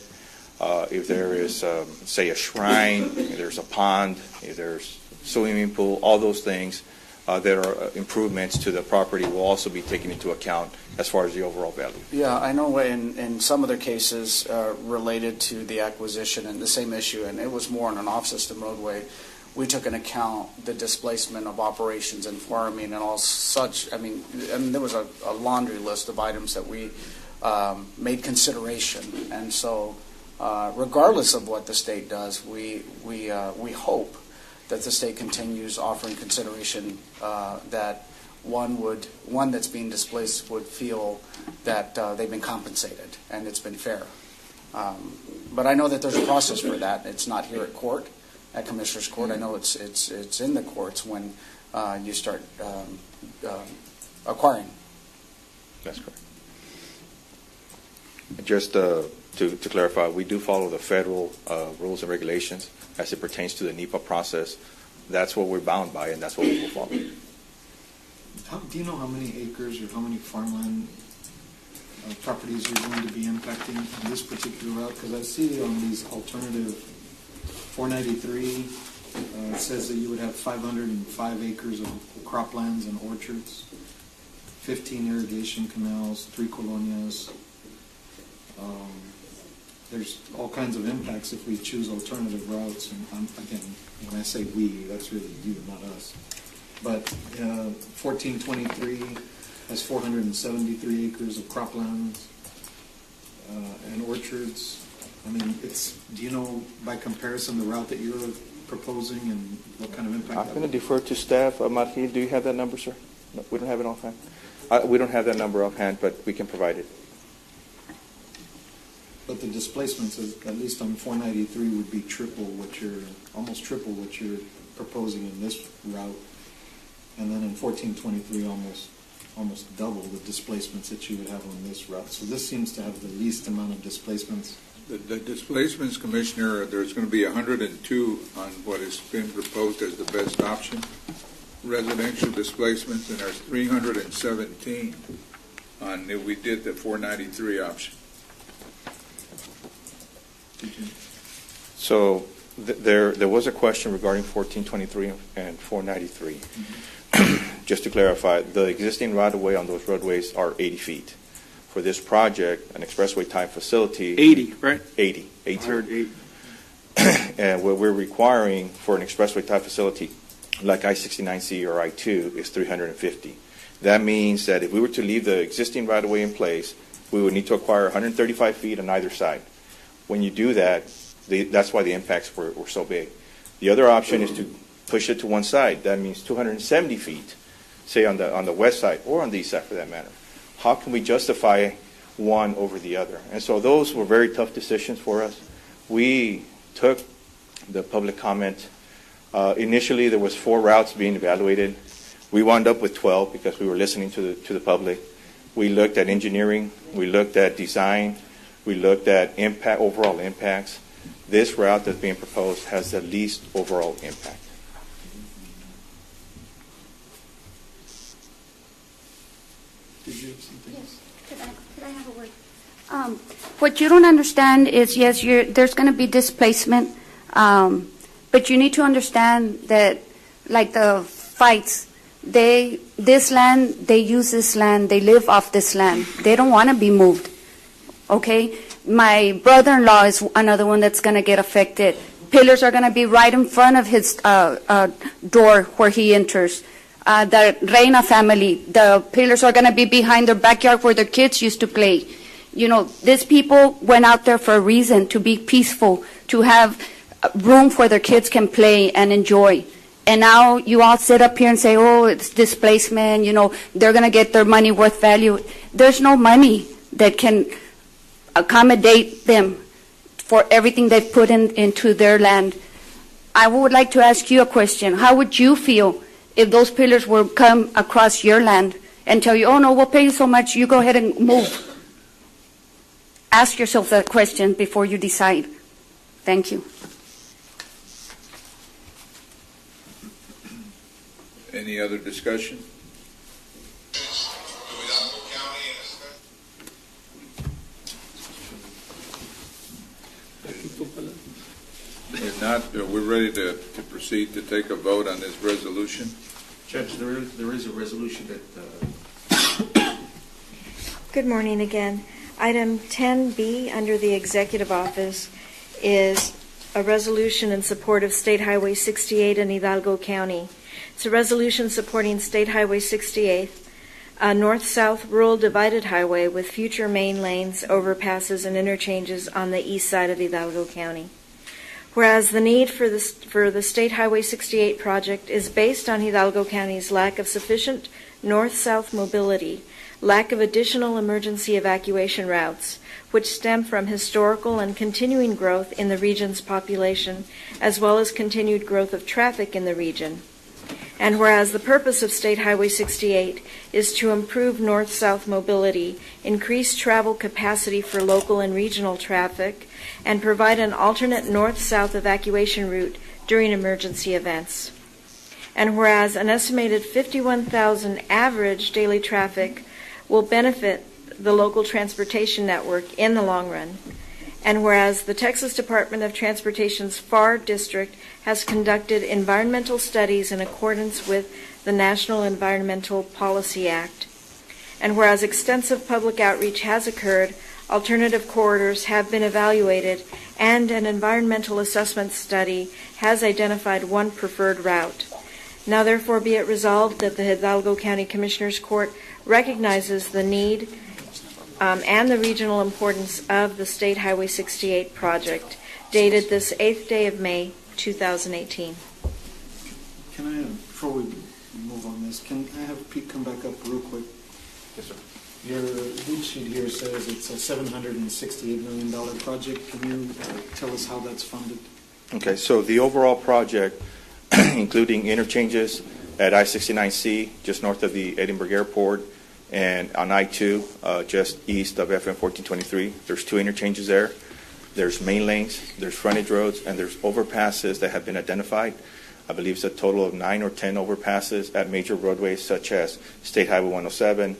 if there is, say, a shrine, if there's a pond, if there's swimming pool, all those things that are improvements to the property will also be taken into account as far as the overall value. Yeah, I know in some other cases related to the acquisition and the same issue, and it was more on an off-system roadway, we took into account the displacement of operations and farming and all such. I mean there was a laundry list of items that we made consideration, and so regardless of what the state does, we hope that the state continues offering consideration that one that's being displaced would feel that they've been compensated and it's been fair. But I know that there's a process for that. It's not here at court, at Commissioner's Court. I know it's in the courts when you start acquiring. That's correct. Just to clarify, we do follow the federal rules and regulations as it pertains to the NEPA process. That's what we're bound by, and that's what we will follow. Do you know how many acres or how many farmland properties are going to be impacting on this particular route? Because I see on these alternative 493, it says that you would have 505 acres of croplands and orchards, 15 irrigation canals, 3 colonias. There's all kinds of impacts if we choose alternative routes. And again, when I say we, that's really you, not us. But 1423 has 473 acres of croplands and orchards. I mean, do you know by comparison the route that you're proposing and what kind of impact? I'm going to defer to staff. Martin, do you have that number, sir? No, we don't have it offhand. We don't have that number offhand, but we can provide it. But the displacements, at least on 493, would be almost triple what you're proposing in this route, and then in 1423, almost double the displacements that you would have on this route. So this seems to have the least amount of displacements. The displacements, Commissioner, there's going to be 102 on what has been proposed as the best option, residential displacements, and there's 317 on if we did the 493 option. So there was a question regarding 1423 and 493. Mm-hmm. Just to clarify, the existing right-of-way on those roadways are 80 feet. for this project, an expressway type facility. 80, right? 80. I heard 80. And what we're requiring for an expressway type facility like I-69C or I-2 is 350. That means that if we were to leave the existing right-of-way in place, we would need to acquire 135 feet on either side. When you do that, that's why the impacts were so big. The other option is to push it to one side. That means 270 feet, say on the west side or on the east side for that matter. How can we justify one over the other? And so those were very tough decisions for us. We took the public comment. Initially, there was 4 routes being evaluated. We wound up with 12 because we were listening to the public. We looked at engineering. We looked at design. We looked at overall impacts. This route that's being proposed has the least overall impact. Did you have something? Yes. Could I have a word? What you don't understand is, yes, there's going to be displacement, but you need to understand that, like the fights, they use this land, they live off this land. They don't want to be moved, okay? My brother-in-law is another one that's going to get affected. Pillars are going to be right in front of his door where he enters. The Reina family, the pillars are going to be behind their backyard where their kids used to play. You know, these people went out there for a reason, to be peaceful, to have room where their kids can play and enjoy. And now you all sit up here and say, oh, it's displacement, you know, they're going to get their money worth value. There's no money that can accommodate them for everything they've put into their land. I would like to ask you a question. How would you feel if those pillars were come across your land and tell you, oh, no, we'll pay you so much, you go ahead and move? Ask yourself that question before you decide. Thank you. Any other discussion? If not, we're ready to proceed to take a vote on this resolution. Judge, there is a resolution that... Good morning again. Item 10B under the Executive Office is a resolution in support of State Highway 68 in Hidalgo County. It's a resolution supporting State Highway 68, a north-south rural divided highway with future main lanes, overpasses, and interchanges on the east side of Hidalgo County. Whereas the need for the State Highway 68 project is based on Hidalgo County's lack of sufficient north-south mobility, lack of additional emergency evacuation routes, which stem from historical and continuing growth in the region's population, as well as continued growth of traffic in the region. And whereas the purpose of State Highway 68 is to improve north-south mobility, increase travel capacity for local and regional traffic, and provide an alternate north-south evacuation route during emergency events. And whereas an estimated 51,000 average daily traffic will benefit the local transportation network in the long run. And whereas the Texas Department of Transportation's FAR district has conducted environmental studies in accordance with the National Environmental Policy Act. And whereas extensive public outreach has occurred, alternative corridors have been evaluated, and an environmental assessment study has identified one preferred route. Now therefore be it resolved that the Hidalgo County Commissioners Court recognizes the need and the regional importance of the State Highway 68 project, dated this 8th day of May, 2018. Can I have, before we move on this, can I have Pete come back up real quick? Yes, sir. Your lead sheet here says it's a $768 million project. Can you tell us how that's funded? Okay, so the overall project, including interchanges at I-69C, just north of the Edinburgh Airport, and on I-2, just east of FM 1423. There's 2 interchanges there. There's main lanes, there's frontage roads, and there's overpasses that have been identified. I believe it's a total of 9 or 10 overpasses at major roadways such as State Highway 107,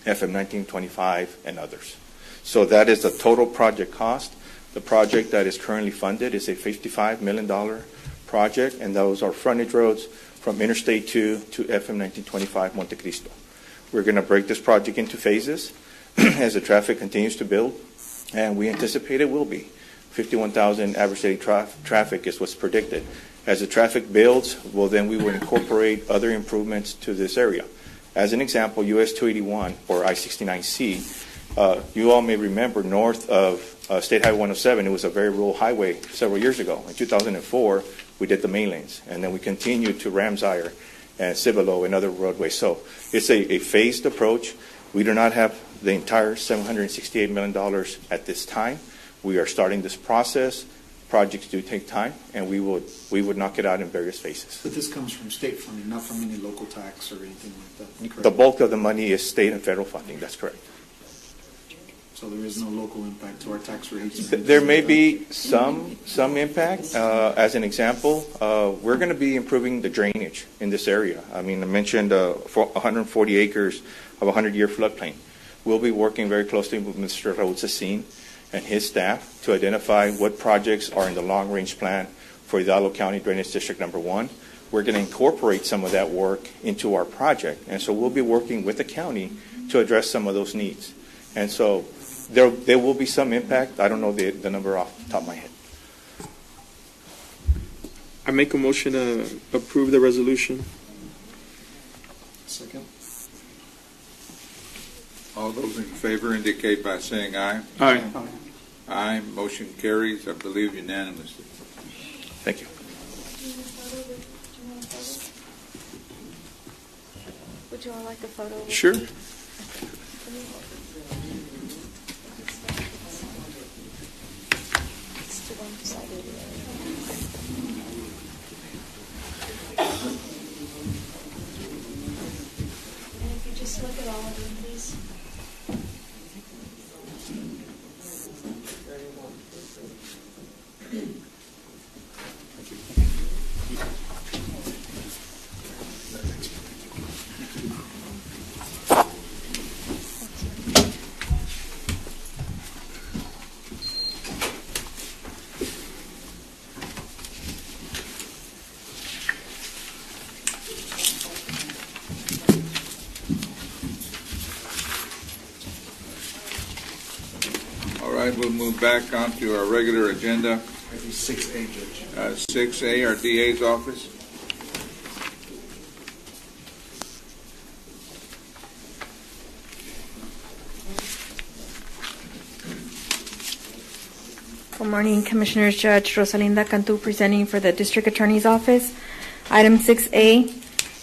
FM 1925, and others. So that is the total project cost. The project that is currently funded is a $55 million project, and those are frontage roads from Interstate 2 to FM 1925 Monte Cristo. We're going to break this project into phases. as the traffic continues to build, and we anticipate it will be. 51,000 average daily traffic is what's predicted. As the traffic builds, well, then we will incorporate other improvements to this area. As an example, US 281 or I-69C, you all may remember north of State Highway 107, it was a very rural highway several years ago. In 2004, we did the main lanes, and then we continued to Ramsire and Cibolo and other roadways. So it's a phased approach. We do not have the entire $768 million at this time. We are starting this process. Projects do take time, and we would knock it out in various phases. But this comes from state funding, not from any local tax or anything like that, correct? The bulk of the money is state and federal funding. That's correct. So there is no local impact to our tax rates? There may be some impact. As an example, we're going to be improving the drainage in this area. I mean, I mentioned 140 acres of a 100-year floodplain. We'll be working very closely with Mr. Raul Cecin and his staff to identify what projects are in the long-range plan for Hidalgo County Drainage District Number 1. We're going to incorporate some of that work into our project, and so we'll be working with the county to address some of those needs. And so there will be some impact. I don't know the number off the top of my head. I make a motion to approve the resolution. Second. All those in favor indicate by saying aye. Aye. Aye. Motion carries, I believe, unanimously. Thank you. Would you all like a photo? Sure. And if you just look at all of them, please. All right, we'll move back onto our regular agenda. Item 6A, Judge. 6A, our DA's office. Good morning, Commissioners. Judge Rosalinda Cantu presenting for the District Attorney's Office. Item 6A,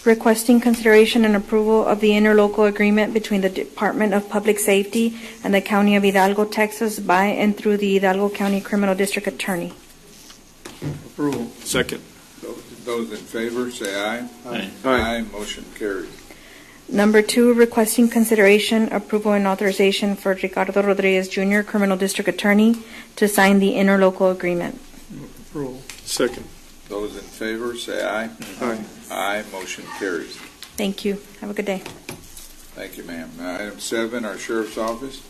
requesting consideration and approval of the interlocal agreement between the Department of Public Safety and the County of Hidalgo, Texas, by and through the Hidalgo County Criminal District Attorney. Approval. Second. Those in favor, say aye. Aye. Aye. Motion carries. Number 2, requesting consideration, approval, and authorization for Ricardo Rodriguez Jr., Criminal District Attorney, to sign the interlocal agreement. Approval. Second. Those in favor, say aye. Aye. Aye. Motion carries. Thank you. Have a good day. Thank you, ma'am. Item 7, our Sheriff's Office.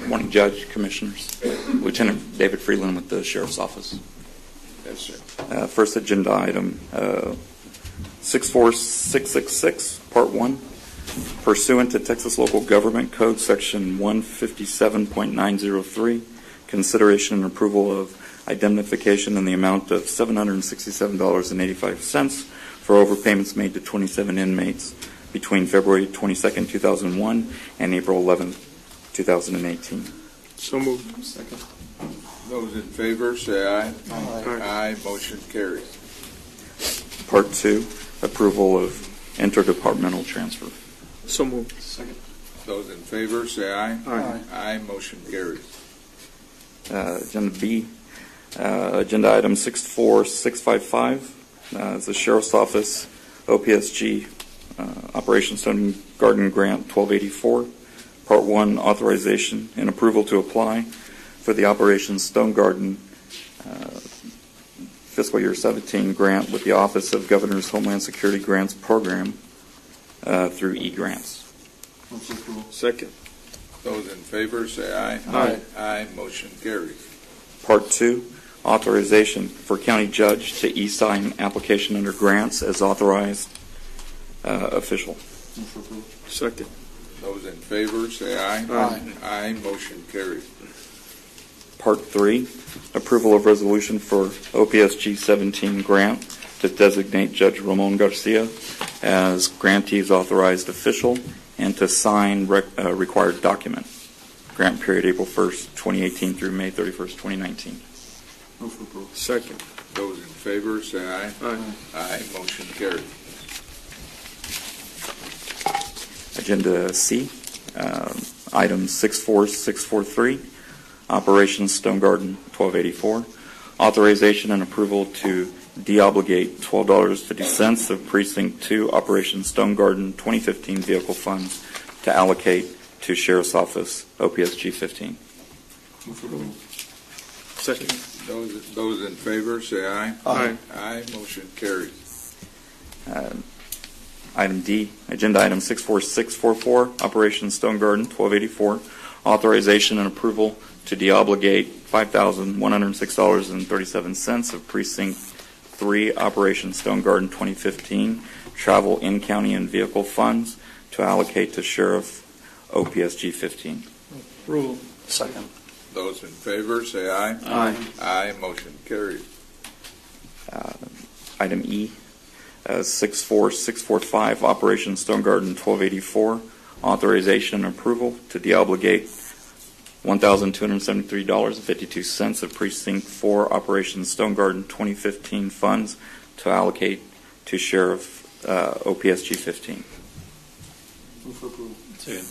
Morning, Judge, Commissioners. Lieutenant David Freeland with the Sheriff's Office. Yes, sir. First agenda item, 64666, Part 1. Pursuant to Texas Local Government Code, Section 157.903, consideration and approval of indemnification in the amount of $767.85 for overpayments made to 27 inmates between February 22, 2001 and April 11, 2018. So moved. Second. Those in favor, say aye. Aye. Aye. Motion carries. Part 2, approval of interdepartmental transfer. So moved. Second. Those in favor, say aye. Aye. Aye. Motion carries. Agenda B, agenda item 64655, it's the Sheriff's Office, OPSG, Operation Stone Garden Grant 1284, Part 1, authorization and approval to apply for the Operation Stone Garden Fiscal Year 17 grant with the Office of Governor's Homeland Security Grants Program through eGrants. Motion approval. Second. Those in favor, say aye. Aye. Aye. Motion carries. Part 2, Authorization for county judge to e-sign application under grants as authorized official. Second. Those in favor, say aye. Aye. Aye. Motion carries. Part 3, approval of resolution for OPSG 17 grant to designate Judge Ramon Garcia as grantee's authorized official and to sign required document. Grant period April 1st, 2018 through May 31st, 2019. Move for approval. Second. Those in favor, say aye. Aye. Aye. Motion carries. Agenda C, item 64643, Operations Stone Garden 1284, authorization and approval to deobligate $12.50 of Precinct 2 Operation Stone Garden 2015 vehicle funds to allocate to Sheriff's Office OPSG 15. Move for approval. Second. Those in favor, say aye. Aye. Aye. Motion carries. Item D, agenda item 64644, Operation Stone Garden 1284, authorization and approval to deobligate $5,106.37 of Precinct 3 Operation Stone Garden 2015 travel in-county and vehicle funds to allocate to Sheriff OPSG 15. Approval. Second. Those in favor, say aye. Aye. Aye. Motion carries. Item E, 64645, Operation Stone Garden 1284, authorization and approval to deobligate $1,273.52 of Precinct 4 Operation Stone Garden 2015 funds to allocate to Sheriff OPSG 15. Move for approval. Second.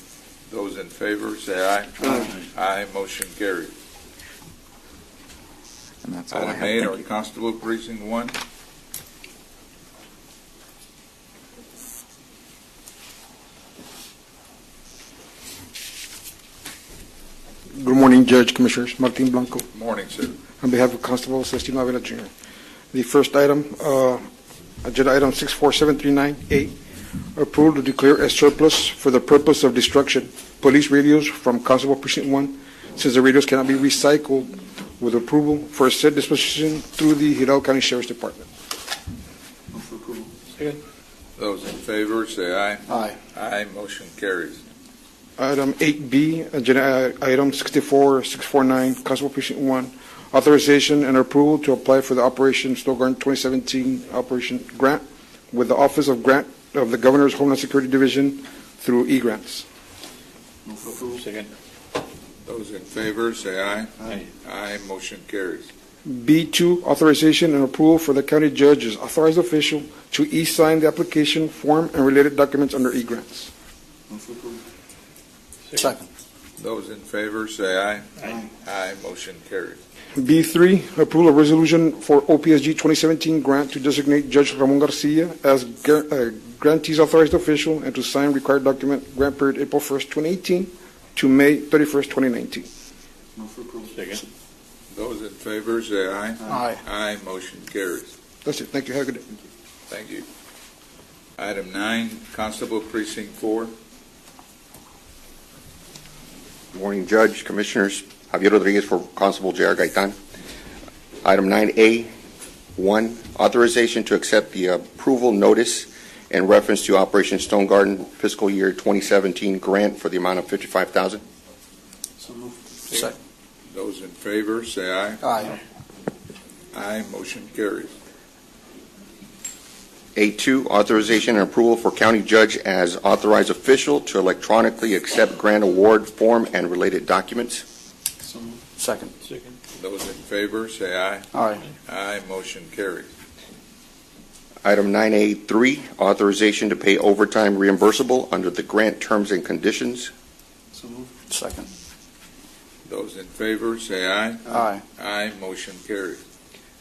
Those in favor, say aye. Aye. Aye. Motion carries. And that's all I Item have. 8, Thank our you. Constable Precinct 1. Good morning, Judge, Commissioners. Martin Blanco, Morning, sir. on behalf of Constable Celestino Avila Jr. The first item, agenda item 64739A, approval to declare as surplus for the purpose of destruction police radios from Constable Precinct 1, since the radios cannot be recycled, with approval for said disposition through the Hidalgo County Sheriff's Department. Move for approval. Second. Those in favor, say aye. Aye. Aye. Motion carries. Item 8B, agenda item 64649, Constable Precinct 1, authorization and approval to apply for the Operation Stone Garden 2017 Operation Grant with the Office of Grant of the Governor's Homeland Security Division through e-grants. Move for approval. Second. Those in favor, say aye. Aye. Aye. Motion carries. B2, authorization and approval for the county judge as authorized official to e-sign the application form and related documents under e-grants. Move for approval. Second. Those in favor, say aye. Aye. Aye. Motion carries. B3, approval of resolution for OPSG 2017 grant to designate Judge Ramon Garcia as grantee's authorized official and to sign required document grant period April 1st, 2018 to May 31st, 2019. Move for approval. Second. Those in favor, say aye. Aye. Aye. Motion carries. That's it. Thank you. Have a good day. Thank you. Item 9, Constable Precinct 4. Good morning, Judge, Commissioners. Javier Rodriguez for Constable J.R. Gaitan. Item 9A, 1, authorization to accept the approval notice in reference to Operation Stone Garden fiscal year 2017 grant for the amount of $55,000. So moved. Second. Those in favor, say aye. Aye. Aye. Motion carries. A2, authorization and approval for county judge as authorized official to electronically accept grant award form and related documents. So moved. Second. Second. Those in favor, say aye. Aye. Aye. Motion carries. Item 9A3, authorization to pay overtime reimbursable under the grant terms and conditions. So moved. Second. Those in favor, say aye. Aye. Aye. Motion carries.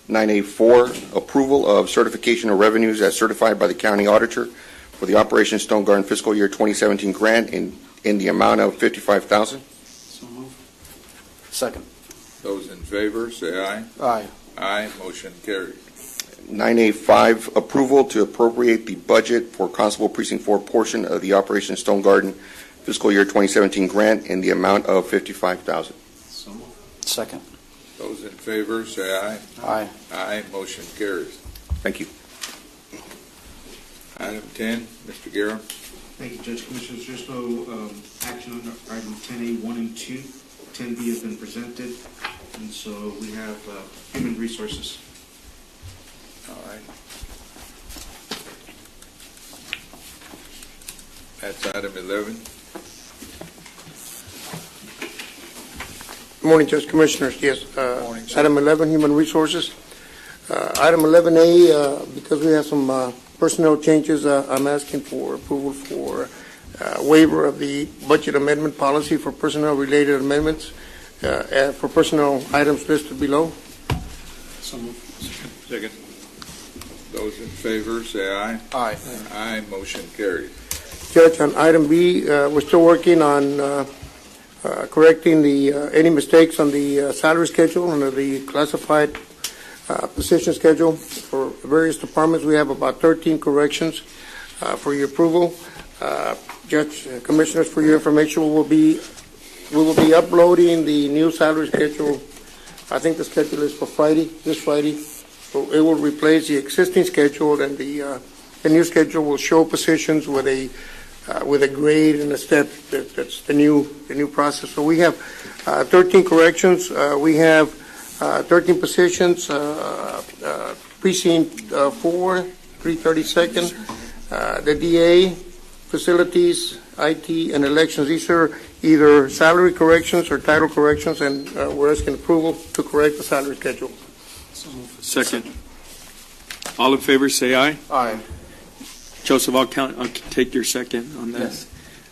9A4, approval of certification of revenues as certified by the county auditor for the Operation Stone Garden fiscal year 2017 grant in the amount of $55,000. So moved. Second. Those in favor, say aye. Aye. Aye. Motion carries. 9A5, approval to appropriate the budget for Constable Precinct 4 portion of the Operation Stone Garden fiscal year 2017 grant in the amount of $55,000. So moved. Second. Those in favor, say aye. Aye. Aye, motion carries. Thank you. Item 10, Mr. Guerra. Thank you, Judge Commissioners. There's no action on item 10A, 1 and 2. 10B has been presented, and so we have human resources. All right. That's item 11. Good morning, Judge Commissioners. Yes, Morning, sir. item 11, Human Resources. Item 11A, because we have some personnel changes, I'm asking for approval for waiver of the budget amendment policy for personnel-related amendments for personnel items listed below. Second. Those in favor, say aye. Aye. Aye, motion carries. Judge, on item B, we're still working on correcting any mistakes on the salary schedule under the classified position schedule for various departments. We have about 13 corrections for your approval. Judge, Commissioners, for your information, we will be uploading the new salary schedule. I think the schedule is for this Friday. So it will replace the existing schedule, and the new schedule will show positions with a grade and a step. That's the new process. So we have 13 corrections. We have 13 positions, Precinct 4, 332nd, the DA, facilities, IT, and elections. These are either salary corrections or title corrections, and we're asking approval to correct the salary schedule. Second. All in favor, say aye. Aye. Joseph, I'll take your second on that. Yes.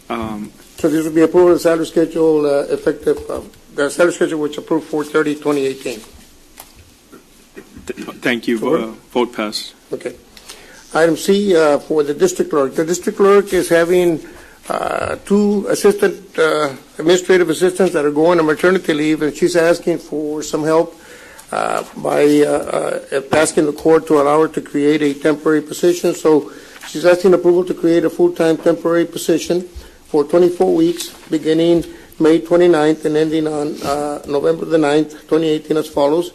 So this will be approval of the salary schedule effective, the salary schedule which approved 4/30/2018. Thank you. Vote pass. Okay. Item C for the district clerk. The district clerk is having two administrative assistants that are going on maternity leave, and she's asking for some help by asking the court to allow her to create a temporary position. So she's asking approval to create a full-time temporary position for 24 weeks, beginning May 29th and ending on November the 9th, 2018, as follows.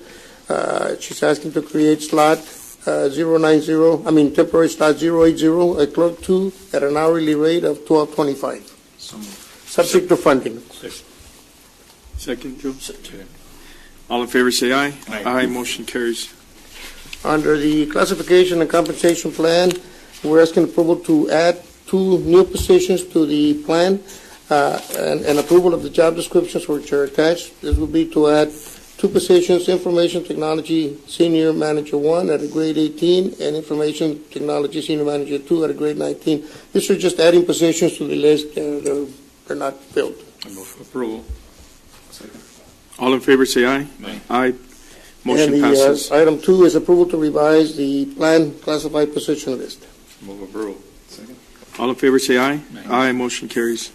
She's asking to create slot temporary slot 080, a clerk 2 at an hourly rate of $12.25, subject to funding. Second, Joe. All in favor, say aye. Aye. Motion carries. Under the classification and compensation plan, we're asking approval to add 2 new positions to the plan and approval of the job descriptions which are attached. This will be to add 2 positions, Information Technology Senior Manager 1 at a grade 18 and Information Technology Senior Manager 2 at a grade 19. These are just adding positions to the list. They're not filled. I move for approval. All in favor, say aye. Aye. Motion passes. Item 2 is approval to revise the plan classified position list. Move approval. Second. All in favor, say aye. Aye. Motion carries.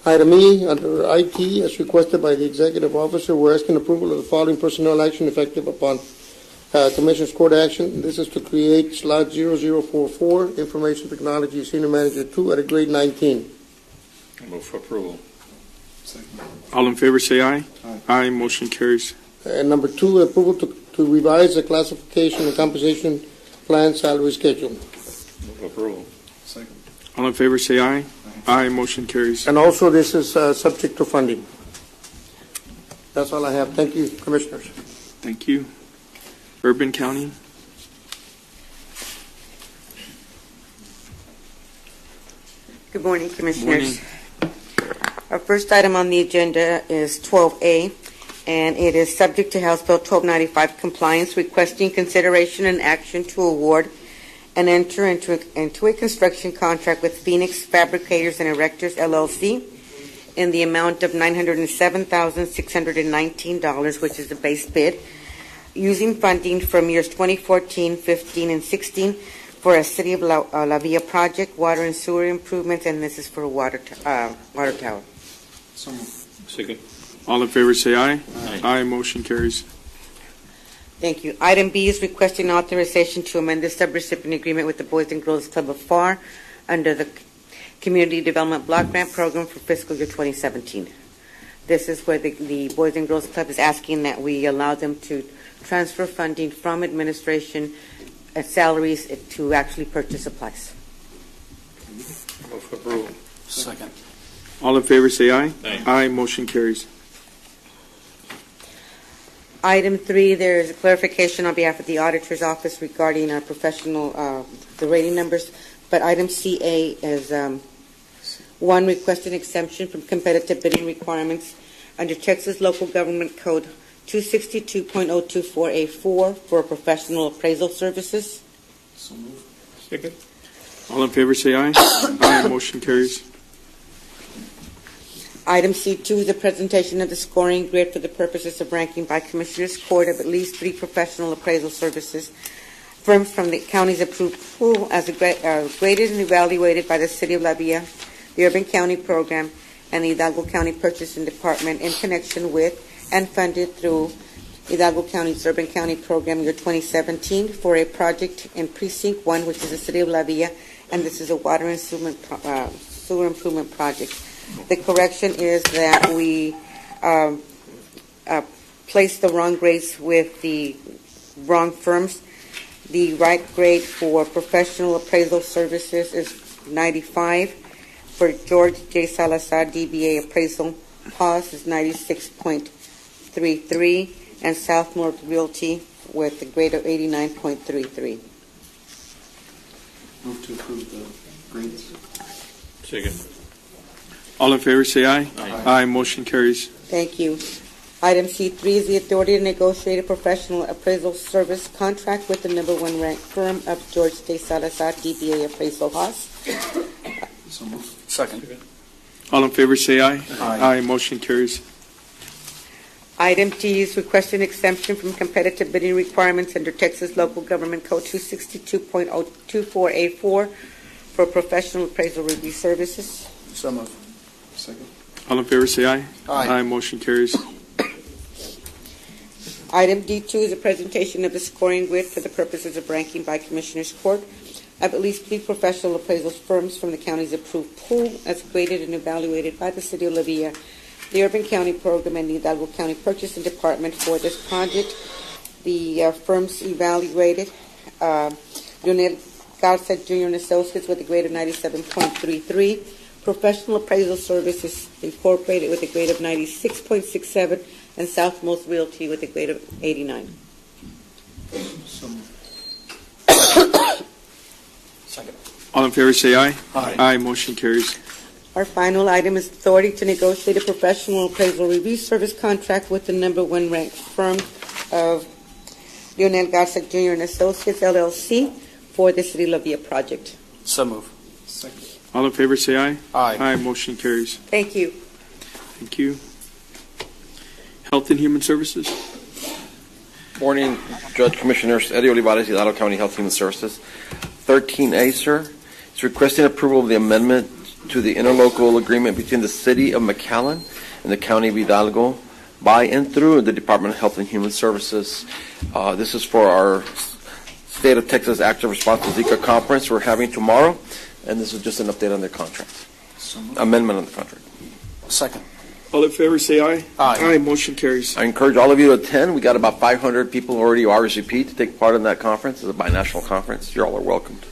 Item E, under IT, as requested by the Executive Officer, we're asking approval of the following personnel action effective upon Commissioner's Court action. This is to create slot 0044, Information Technology Senior Manager 2 at a grade 19. I move for approval. All in favor, say aye. Aye. Motion carries. And number 2, approval to revise the classification and compensation plan salary schedule. Move approval. Second. All in favor, say aye. Aye. Motion carries. And also, this is subject to funding. That's all I have. Thank you, Commissioners. Thank you. Urban County. Good morning, Commissioners. Our first item on the agenda is 12A, and it is subject to House Bill 1295 compliance, requesting consideration and action to award and enter into a construction contract with Phoenix Fabricators and Erectors, LLC, in the amount of $907,619, which is the base bid, using funding from years 2014, 15, and 16 for a City of La Villa project, water and sewer improvements, and this is for a water tower. Second. All in favor, say aye. Aye. Motion carries. Thank you. Item B is requesting authorization to amend the sub-recipient agreement with the Boys and Girls Club of FAR under the Community Development Block Grant Program for fiscal year 2017. This is where the Boys and Girls Club is asking that we allow them to transfer funding from administration salaries to actually purchase supplies. Move for approval. Second. All in favor say aye. Aye. Aye. Motion carries. Item 3, there is a clarification on behalf of the auditor's office regarding our professional, the rating numbers. But item CA is 1, requesting exemption from competitive bidding requirements under Texas Local Government Code 262.024A4 for professional appraisal services. So moved. Second. All in favor say aye. Aye. Motion carries. Item C2 is a presentation of the scoring grid for the purposes of ranking by Commissioners Court of at least 3 professional appraisal services firms from the county's approved pool as graded and evaluated by the City of Libya, the Urban County Program, and the Hidalgo County Purchasing Department in connection with and funded through Hidalgo County's Urban County Program year 2017 for a project in Precinct 1, which is the City of Libya, and this is a water and sewer improvement project. The correction is that we placed the wrong grades with the wrong firms. The right grade for professional appraisal services is 95. For George J. Salazar, DBA Appraisal, PAS is 96.33, and Southmore Realty with a grade of 89.33. Move to approve the grades. Second. All in favor say aye. Aye. Aye. Motion carries. Thank you. Item C3 is the authority to negotiate a professional appraisal service contract with the number 1 ranked firm of George J. Salazar, DBA Appraisal, Haas. So moved. Second. All in favor say aye. Aye. Aye. Motion carries. Item D is requesting exemption from competitive bidding requirements under Texas Local Government Code 262.024A4 for professional appraisal review services. So moved. Second. All in favor say aye. Aye. Aye. Motion carries. Item D2 is a presentation of the scoring grid for the purposes of ranking by Commissioners Court of at least 3 professional appraisal firms from the county's approved pool as graded and evaluated by the City of Libya, the Urban County Program, and the Hidalgo County Purchasing Department for this project. The firms evaluated Leonel Garza Jr. and Associates with a grade of 97.33, Professional Appraisal Services Incorporated with a grade of 96.67, and Southmost Realty with a grade of 89. So moved. Second. All in favor say aye. Aye. Aye. Motion carries. Our final item is authority to negotiate a professional appraisal review service contract with the number 1 ranked firm of Leonel Garza Jr. and Associates, LLC, for the City of Libya project. So moved. Second. All in favor say aye. Aye. Aye. Motion carries. Thank you. Thank you. Health and Human Services. Morning, Judge, Commissioners. Eddie Olivares, Hidalgo County Health and Human Services. 13A, sir, is requesting approval of the amendment to the interlocal agreement between the City of McAllen and the County of Hidalgo by and through the Department of Health and Human Services. This is for our State of Texas Active Response to Zika conference we're having tomorrow, and this is just an update on their contract. Amendment on the contract. Second. All in favor say aye. Aye. Aye. Motion carries. I encourage all of you to attend. We got about 500 people already RSVP to take part in that conference. It's a binational conference. You all are welcomed.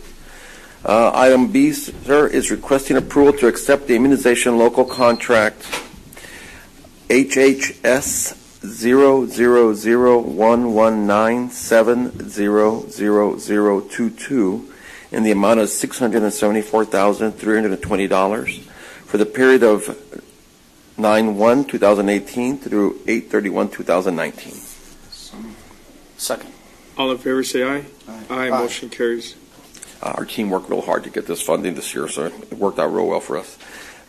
Item B, sir, is requesting approval to accept the immunization local contract HHS 0001197000022 in the amount of $674,320 for the period of 9/1/2018 through 8/31/2019. Second. All in favor say aye. Aye. Aye. Motion carries. Our team worked real hard to get this funding this year, so it worked out real well for us.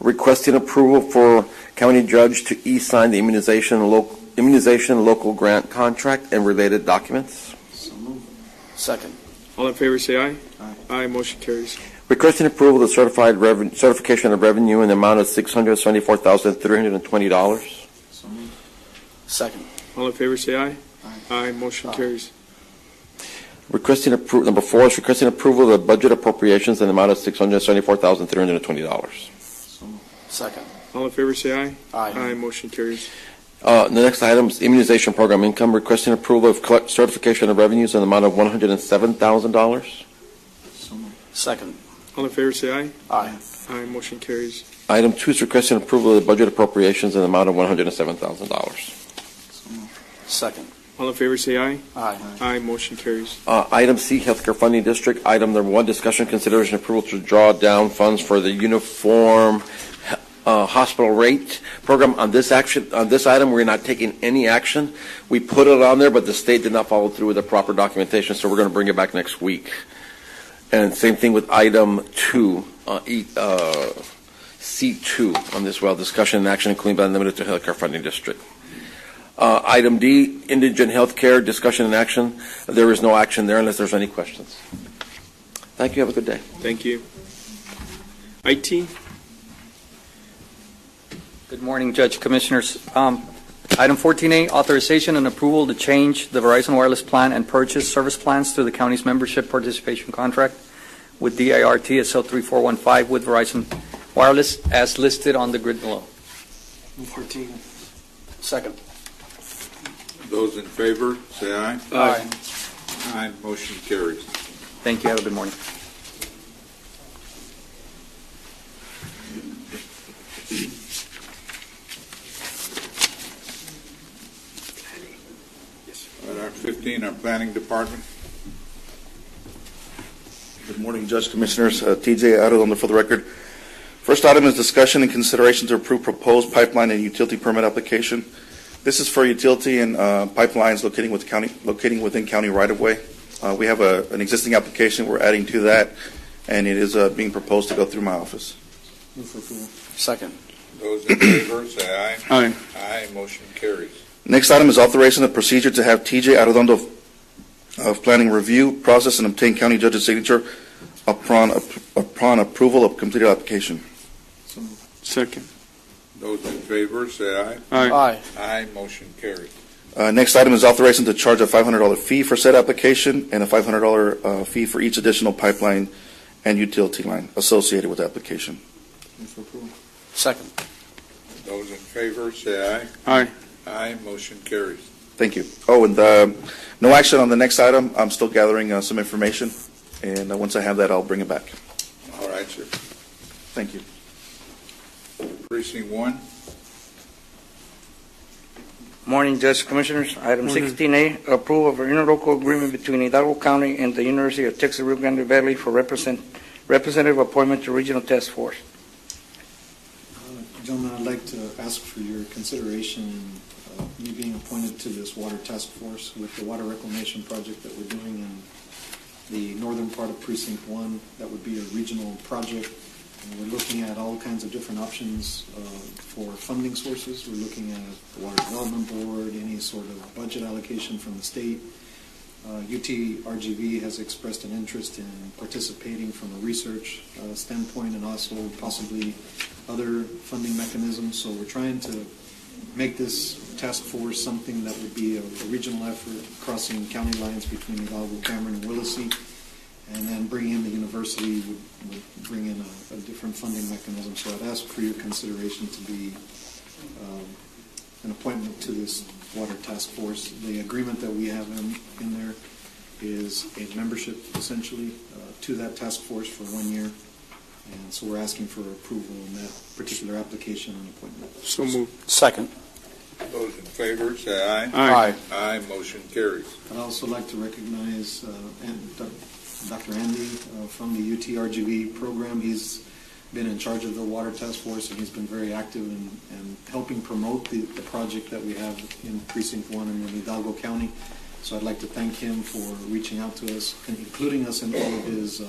Requesting approval for county judge to e-sign the immunization local grant contract and related documents. So moved. Second. All in favor say aye. Aye. Aye. Motion carries. Requesting approval of the certification of revenue in the amount of $674,320. So moved. Second. All in favor say aye. Aye. Aye. Motion carries. Requesting number 4 is requesting approval of the budget appropriations in the amount of $674,320. So moved. Second. All in favor, say aye. Aye. Motion carries. The next item is immunization program income, requesting approval of certification of revenues in the amount of $107,000. Second. All in favor, say aye. Aye. Motion carries. Item 2 is requesting approval of the budget appropriations in the amount of $107,000. Second. All in favor, say aye. Aye. Motion carries. Item C, Healthcare Funding District. Item number 1, discussion, consideration, approval to draw down funds for the uniform hospital rate program. On this item, we're not taking any action. We put it on there, but the state did not follow through with the proper documentation, so we're going to bring it back next week. And same thing with item 2, C2 on this, discussion and action, including but not limited to Healthcare Funding District. Item D, indigent health care, discussion and action. There is no action there unless there's any questions. Thank you. Have a good day. Thank you. IT. Good morning, Judge, Commissioners. Item 14A, authorization and approval to change the Verizon Wireless plan and purchase service plans through the county's membership participation contract with DIRT SL 3415 with Verizon Wireless as listed on the grid below. 14. Second. Those in favor, say aye. Aye. Aye. Motion carries. Thank you. Have a good morning. Item 15, our Planning Department. Good morning, Judge, Commissioners. TJ Arredondo for the record. First item is discussion and consideration to approve proposed pipeline and utility permit application. This is for utility and pipelines locating within county right-of-way. We have an existing application. We're adding to that, and it is being proposed to go through my office. Move for approval. Second. Those in favor, say aye. Aye. Aye. Motion carries. Next item is authorization of procedure to have TJ Arredondo of Planning review, process, and obtain county judge's signature upon approval of completed application. Second. Those in favor, say aye. Aye. Aye. Motion carries. Next item is authorization to charge a $500 fee for said application and a $500 fee for each additional pipeline and utility line associated with the application. Move for approval. Second. Those in favor, say aye. Aye. Aye. Motion carries. Thank you. Oh, and no action on the next item. I'm still gathering some information, and once I have that, I'll bring it back. All right, sir. Thank you. Precinct 1. Morning, Judge, Commissioners. Item 16A, approval of an interlocal agreement between Hidalgo County and the University of Texas Rio Grande Valley for representative appointment to Regional Task Force. Gentlemen, I'd like to ask for your consideration me being appointed to this water task force with the water reclamation project that we're doing in the northern part of Precinct 1. That would be a regional project. And we're looking at all kinds of different options for funding sources. We're looking at the Water Development Board, any sort of budget allocation from the state. UT-RGV has expressed an interest in participating from a research standpoint and also possibly other funding mechanisms. So we're trying to make this task force something that would be a regional effort crossing county lines between Hidalgo, Cameron, and Willacy. And then bringing in the university would bring in a different funding mechanism. So I'd ask for your consideration to be an appointment to this water task force. The agreement that we have in there is a membership, essentially, to that task force for 1 year. And so we're asking for approval on that particular application and appointment. So moved. Second. Those in favor, say aye. Aye. Aye. Motion carries. I'd also like to recognize Dr. Andy from the UT-RGV program. He's been in charge of the water task force, and he's been very active in helping promote the project that we have in Precinct 1 in Hidalgo County. So I'd like to thank him for reaching out to us and including us in all of his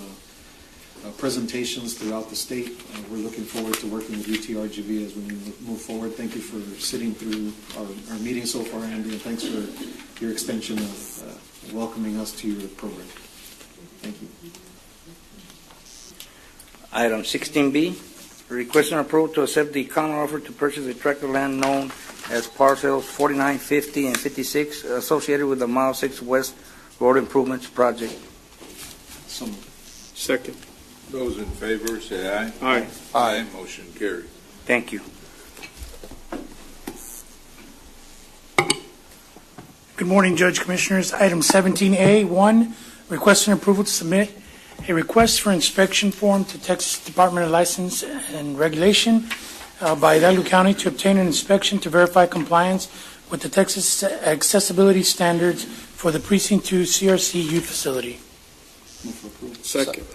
presentations throughout the state. We're looking forward to working with UT-RGV as we move forward. Thank you for sitting through our meeting so far, Andy, and thanks for your extension of welcoming us to your program. Thank you. Item 16B, requesting approval to accept the counter offer to purchase a tract of land known as parcels 49, 50, and 56 associated with the Mile 6 West Road Improvements Project. So moved. Second. Those in favor, say aye. Aye. Aye. Motion carries. Thank you. Good morning, Judge Commissioners. Item 17A1, requesting approval to submit a request for inspection form to Texas Department of License and Regulation by Hidalgo County to obtain an inspection to verify compliance with the Texas accessibility standards for the Precinct 2 CRC youth facility. Second.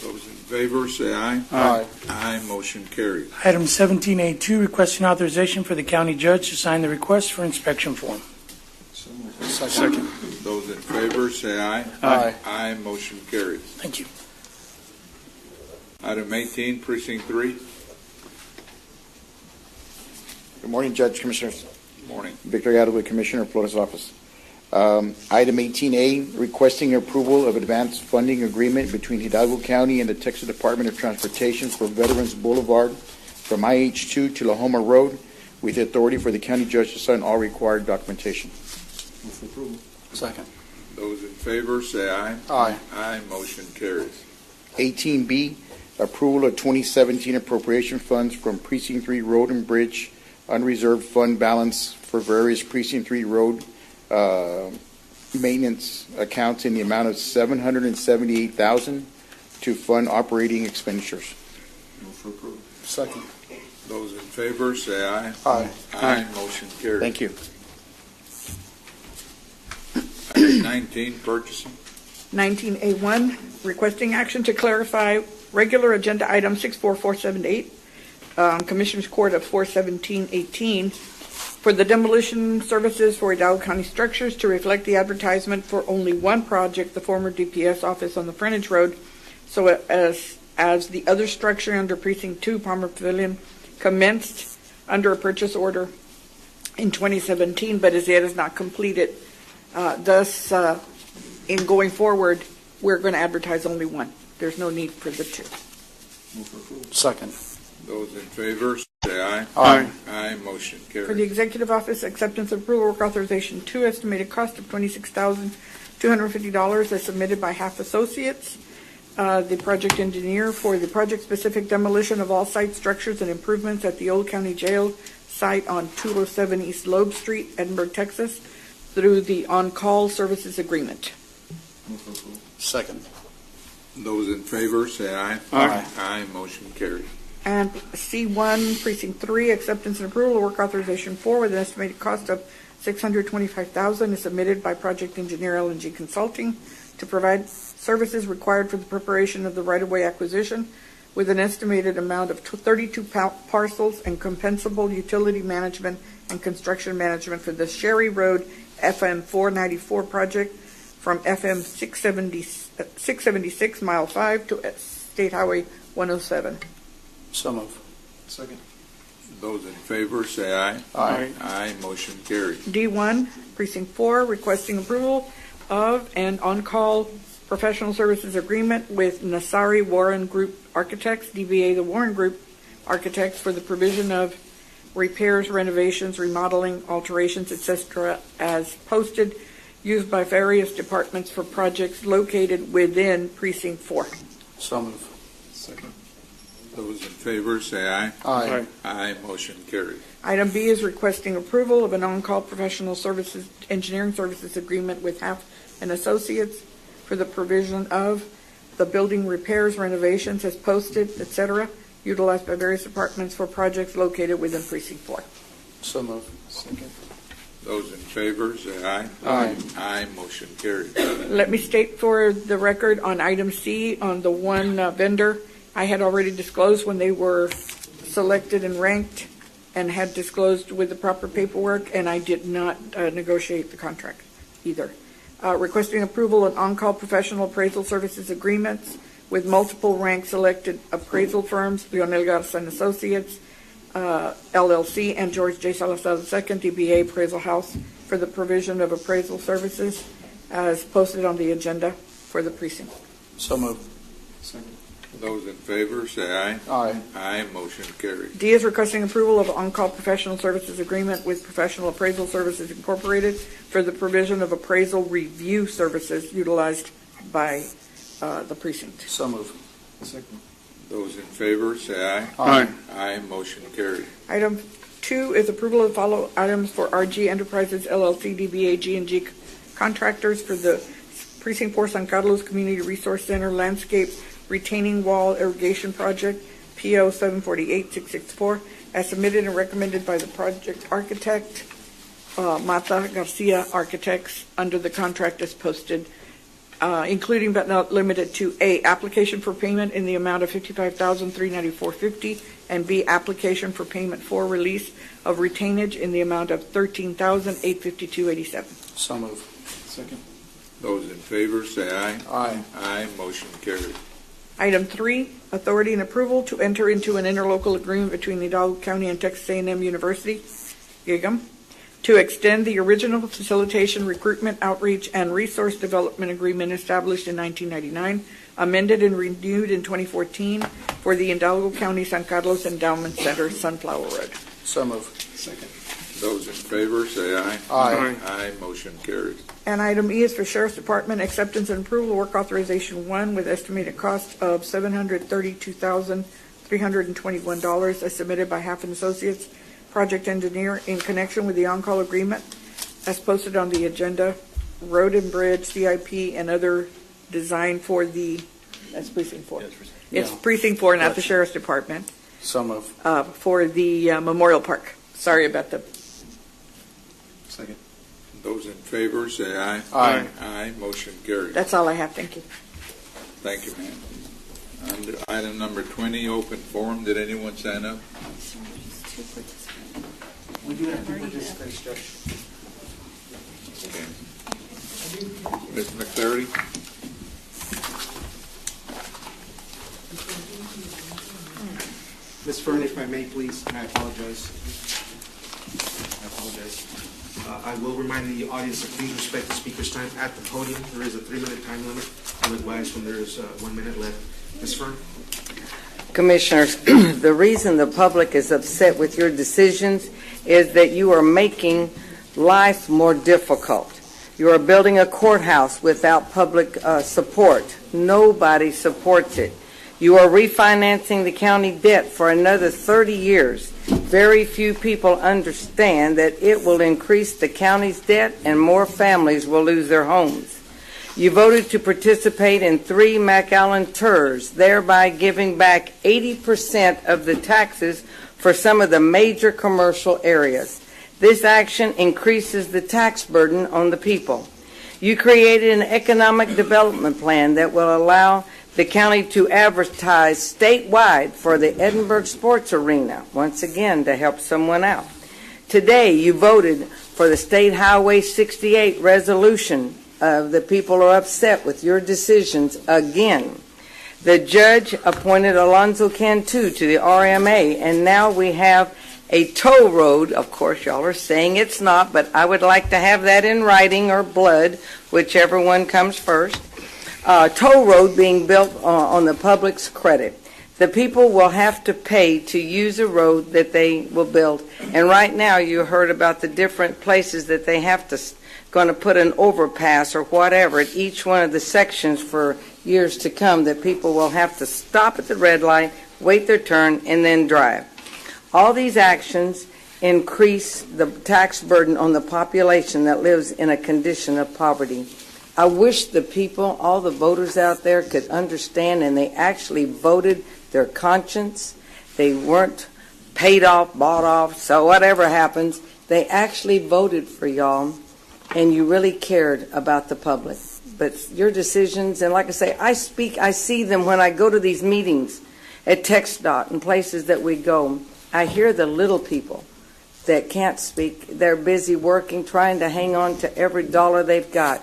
Those in favor say aye. Aye. Aye. Motion carries. Item 17A2, requesting authorization for the county judge to sign the request for inspection form. Second. Those in favor say aye. Aye. Aye. Motion carries. Thank you. Item 18, Precinct 3. Good morning, Judge, Commissioners. Morning. Victor Gallo with Commissioner Flores' office. Item 18A, requesting approval of advanced funding agreement between Hidalgo County and the Texas Department of Transportation for Veterans Boulevard from IH2 to La Homa Road, with the authority for the county judge to sign all required documentation. Move for approval. Second. Those in favor say aye. Aye. Aye. Motion carries. 18B, approval of 2017 appropriation funds from Precinct 3 Road and Bridge unreserved fund balance for various Precinct 3 road maintenance accounts in the amount of $778,000 to fund operating expenditures. Move for approval. Second. Those in favor say aye. Aye. Aye. Motion carries. Thank you. Item 19, purchasing. 19A1, requesting action to clarify regular agenda item 64478, Commissioners Court of 41718, for the demolition services for Hidalgo County structures to reflect the advertisement for only one project, the former DPS office on the frontage road, so as the other structure under Precinct 2, Palmer Pavilion, commenced under a purchase order in 2017, but as yet is not completed. Thus, in going forward, we're going to advertise only one. There's no need for the two. Move for approval. Second. Those in favor say aye. Aye. Aye. Motion carries. For the Executive Office, acceptance of approval work authorization 2, estimated cost of $26,250 as submitted by Half Associates. The project engineer for the project-specific demolition of all site structures and improvements at the Old County Jail site on 207 East Loeb Street, Edinburgh, Texas, through the on-call services agreement. Move for approval. Second. Those in favor say aye. Aye. Aye. Motion carries. And C1, Precinct 3, acceptance and approval of work authorization 4 with an estimated cost of $625,000 is submitted by project engineer LNG Consulting to provide services required for the preparation of the right-of-way acquisition with an estimated amount of 32 parcels and compensable utility management and construction management for the Sherry Road FM 494 project from FM 676 Mile 5 to State Highway 107. So move. Second. Those in favor say aye. Aye. Aye. Motion carries. D1, Precinct 4, requesting approval of an on-call professional services agreement with Nassari Warren Group Architects, DBA the Warren Group Architects, for the provision of repairs, renovations, remodeling, alterations, etc., as posted, used by various departments for projects located within Precinct 4. So move. Second. Those in favor say aye. Aye. Aye. Motion carries. Item B is requesting approval of an on-call professional services engineering services agreement with Half and Associates for the provision of the building repairs, renovations as posted, etc., utilized by various departments for projects located within Precinct 4. So move. Second. Those in favor say aye. Aye. Aye. Motion carries. Let me state for the record on item C, on the one vendor, I had already disclosed when they were selected and ranked and had disclosed with the proper paperwork, and I did not negotiate the contract either. Requesting approval of on-call professional appraisal services agreements with multiple rank selected appraisal firms, Leonel Garza and Associates, LLC, and George J. Salazar II, DBA Appraisal House, for the provision of appraisal services as posted on the agenda for the precinct. So move. Second. Those in favor say aye. Aye. Aye. Motion carries. D is requesting approval of on-call professional services agreement with Professional Appraisal Services Incorporated for the provision of appraisal review services utilized by the precinct. So move. Second. Those in favor say aye. Aye. Aye. Motion carries. Item 2 is approval of the following items for RG Enterprises LLC, DBA G&G Contractors for the Precinct 4 San Carlos Community Resource Center Landscape Retaining Wall Irrigation Project, PO 748664, as submitted and recommended by the project architect, Mata Garcia Architects, under the contract as posted, including but not limited to A, application for payment in the amount of $55,394.50, and B, application for payment for release of retainage in the amount of $13,852.87. So move. Second. Those in favor say aye. Aye. Aye, motion carried. Item 3, authority and approval to enter into an interlocal agreement between Hidalgo County and Texas A&M University, GIGAM, to extend the original facilitation, recruitment, outreach, and resource development agreement established in 1999, amended and renewed in 2014 for the Hidalgo County San Carlos Endowment Center, Sunflower Road. So move. Second. Those in favor say aye. Aye. Aye, motion carried. And item E is for Sheriff's Department acceptance and approval, work authorization 1 with estimated cost of $732,321 as submitted by Half and Associates, project engineer, in connection with the on-call agreement as posted on the agenda, road and bridge, CIP, and other design for the, that's Precinct 4. It's Yeah. Precinct 4, not the Gotcha. Sheriff's Department, So move. for the Memorial Park. Sorry about the, Second. Those in favor say aye. Aye. Aye, motion carried. that's all I have. Thank you. Thank you, ma'am. Under item number 20, open forum. Did anyone sign up? We do have two participants, Judge. Okay. Ms. McCleary? Ms. Fern, if I may, please, and I apologize. I will remind the audience to please respect the speaker's time at the podium. There is a 3-minute time limit. I'll advise when there is 1 minute left. Ms. Fern? Commissioners, the reason the public is upset with your decisions is that you are making life more difficult. You are building a courthouse without public support. Nobody supports it. You are refinancing the county debt for another 30 years. Very few people understand that it will increase the county's debt and more families will lose their homes. You voted to participate in 3 McAllen tours, thereby giving back 80% of the taxes for some of the major commercial areas. This action increases the tax burden on the people. You created an economic development plan that will allow the county to advertise statewide for the Edinburgh Sports Arena, once again to help someone out. Today you voted for the State Highway 68 resolution. The people are upset with your decisions again. The judge appointed Alonzo Cantu to the RMA, and now we have a toll road. Of course, y'all are saying it's not, but I would like to have that in writing or blood, whichever one comes first. Toll road being built on the public's credit. The people will have to pay to use a road that they will build. And right now you heard about the different places that they have to going to put an overpass or whatever at each one of the sections for years to come, that people will have to stop at the red light, wait their turn, and then drive. All these actions increase the tax burden on the population that lives in a condition of poverty. I wish the people, all the voters out there, could understand, and they actually voted their conscience. They weren't paid off, bought off, so whatever happens, they actually voted for y'all, and you really cared about the public. But your decisions, and like I say, I see them when I go to these meetings at TxDOT and places that we go. I hear the little people that can't speak. They're busy working, trying to hang on to every dollar they've got.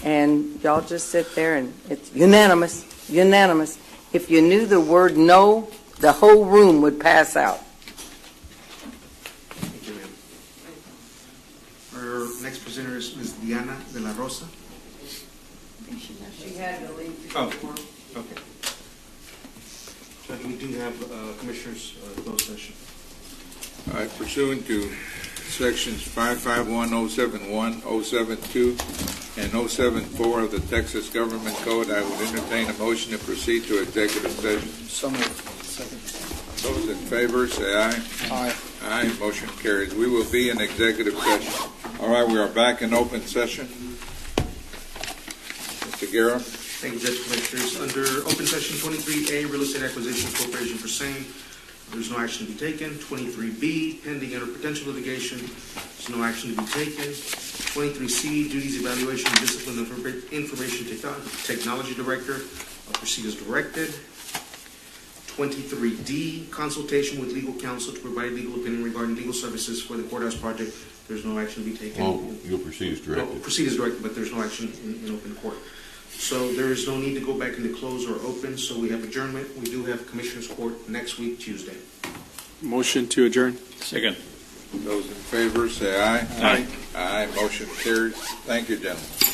And y'all just sit there and it's unanimous, unanimous. If you knew the word no, the whole room would pass out. Thank you, ma'am. Our next presenter is Ms. Diana de la Rosa. She had to leave. Oh, okay. Judge, we do have Commissioners' closed session. All right, pursuant to Sections 551071, 072, and 074 of the Texas Government Code, I would entertain a motion to proceed to executive session. So moved. Second. Those in favor, say aye. Aye. Aye, motion carries. We will be in executive session. All right, we are back in open session. Mr. Guerra? Thank you, Judge Commissioners. Under Open Session 23A, Real Estate Acquisition Corporation for same, there's no action to be taken. 23B, pending or potential litigation, there's no action to be taken. 23C, Duties Evaluation and Discipline of Information Technology Director, proceed as directed. 23D, consultation with legal counsel to provide legal opinion regarding legal services for the courthouse project. There's no action to be taken. Oh, you'll proceed as directed. No, proceed as directed, but there's no action in open court. So there is no need to go back into close or open, so we have adjournment. We do have Commissioners Court next week, Tuesday. Motion to adjourn. Second. Those in favor, say aye. Aye. Aye, motion carries. Thank you, gentlemen.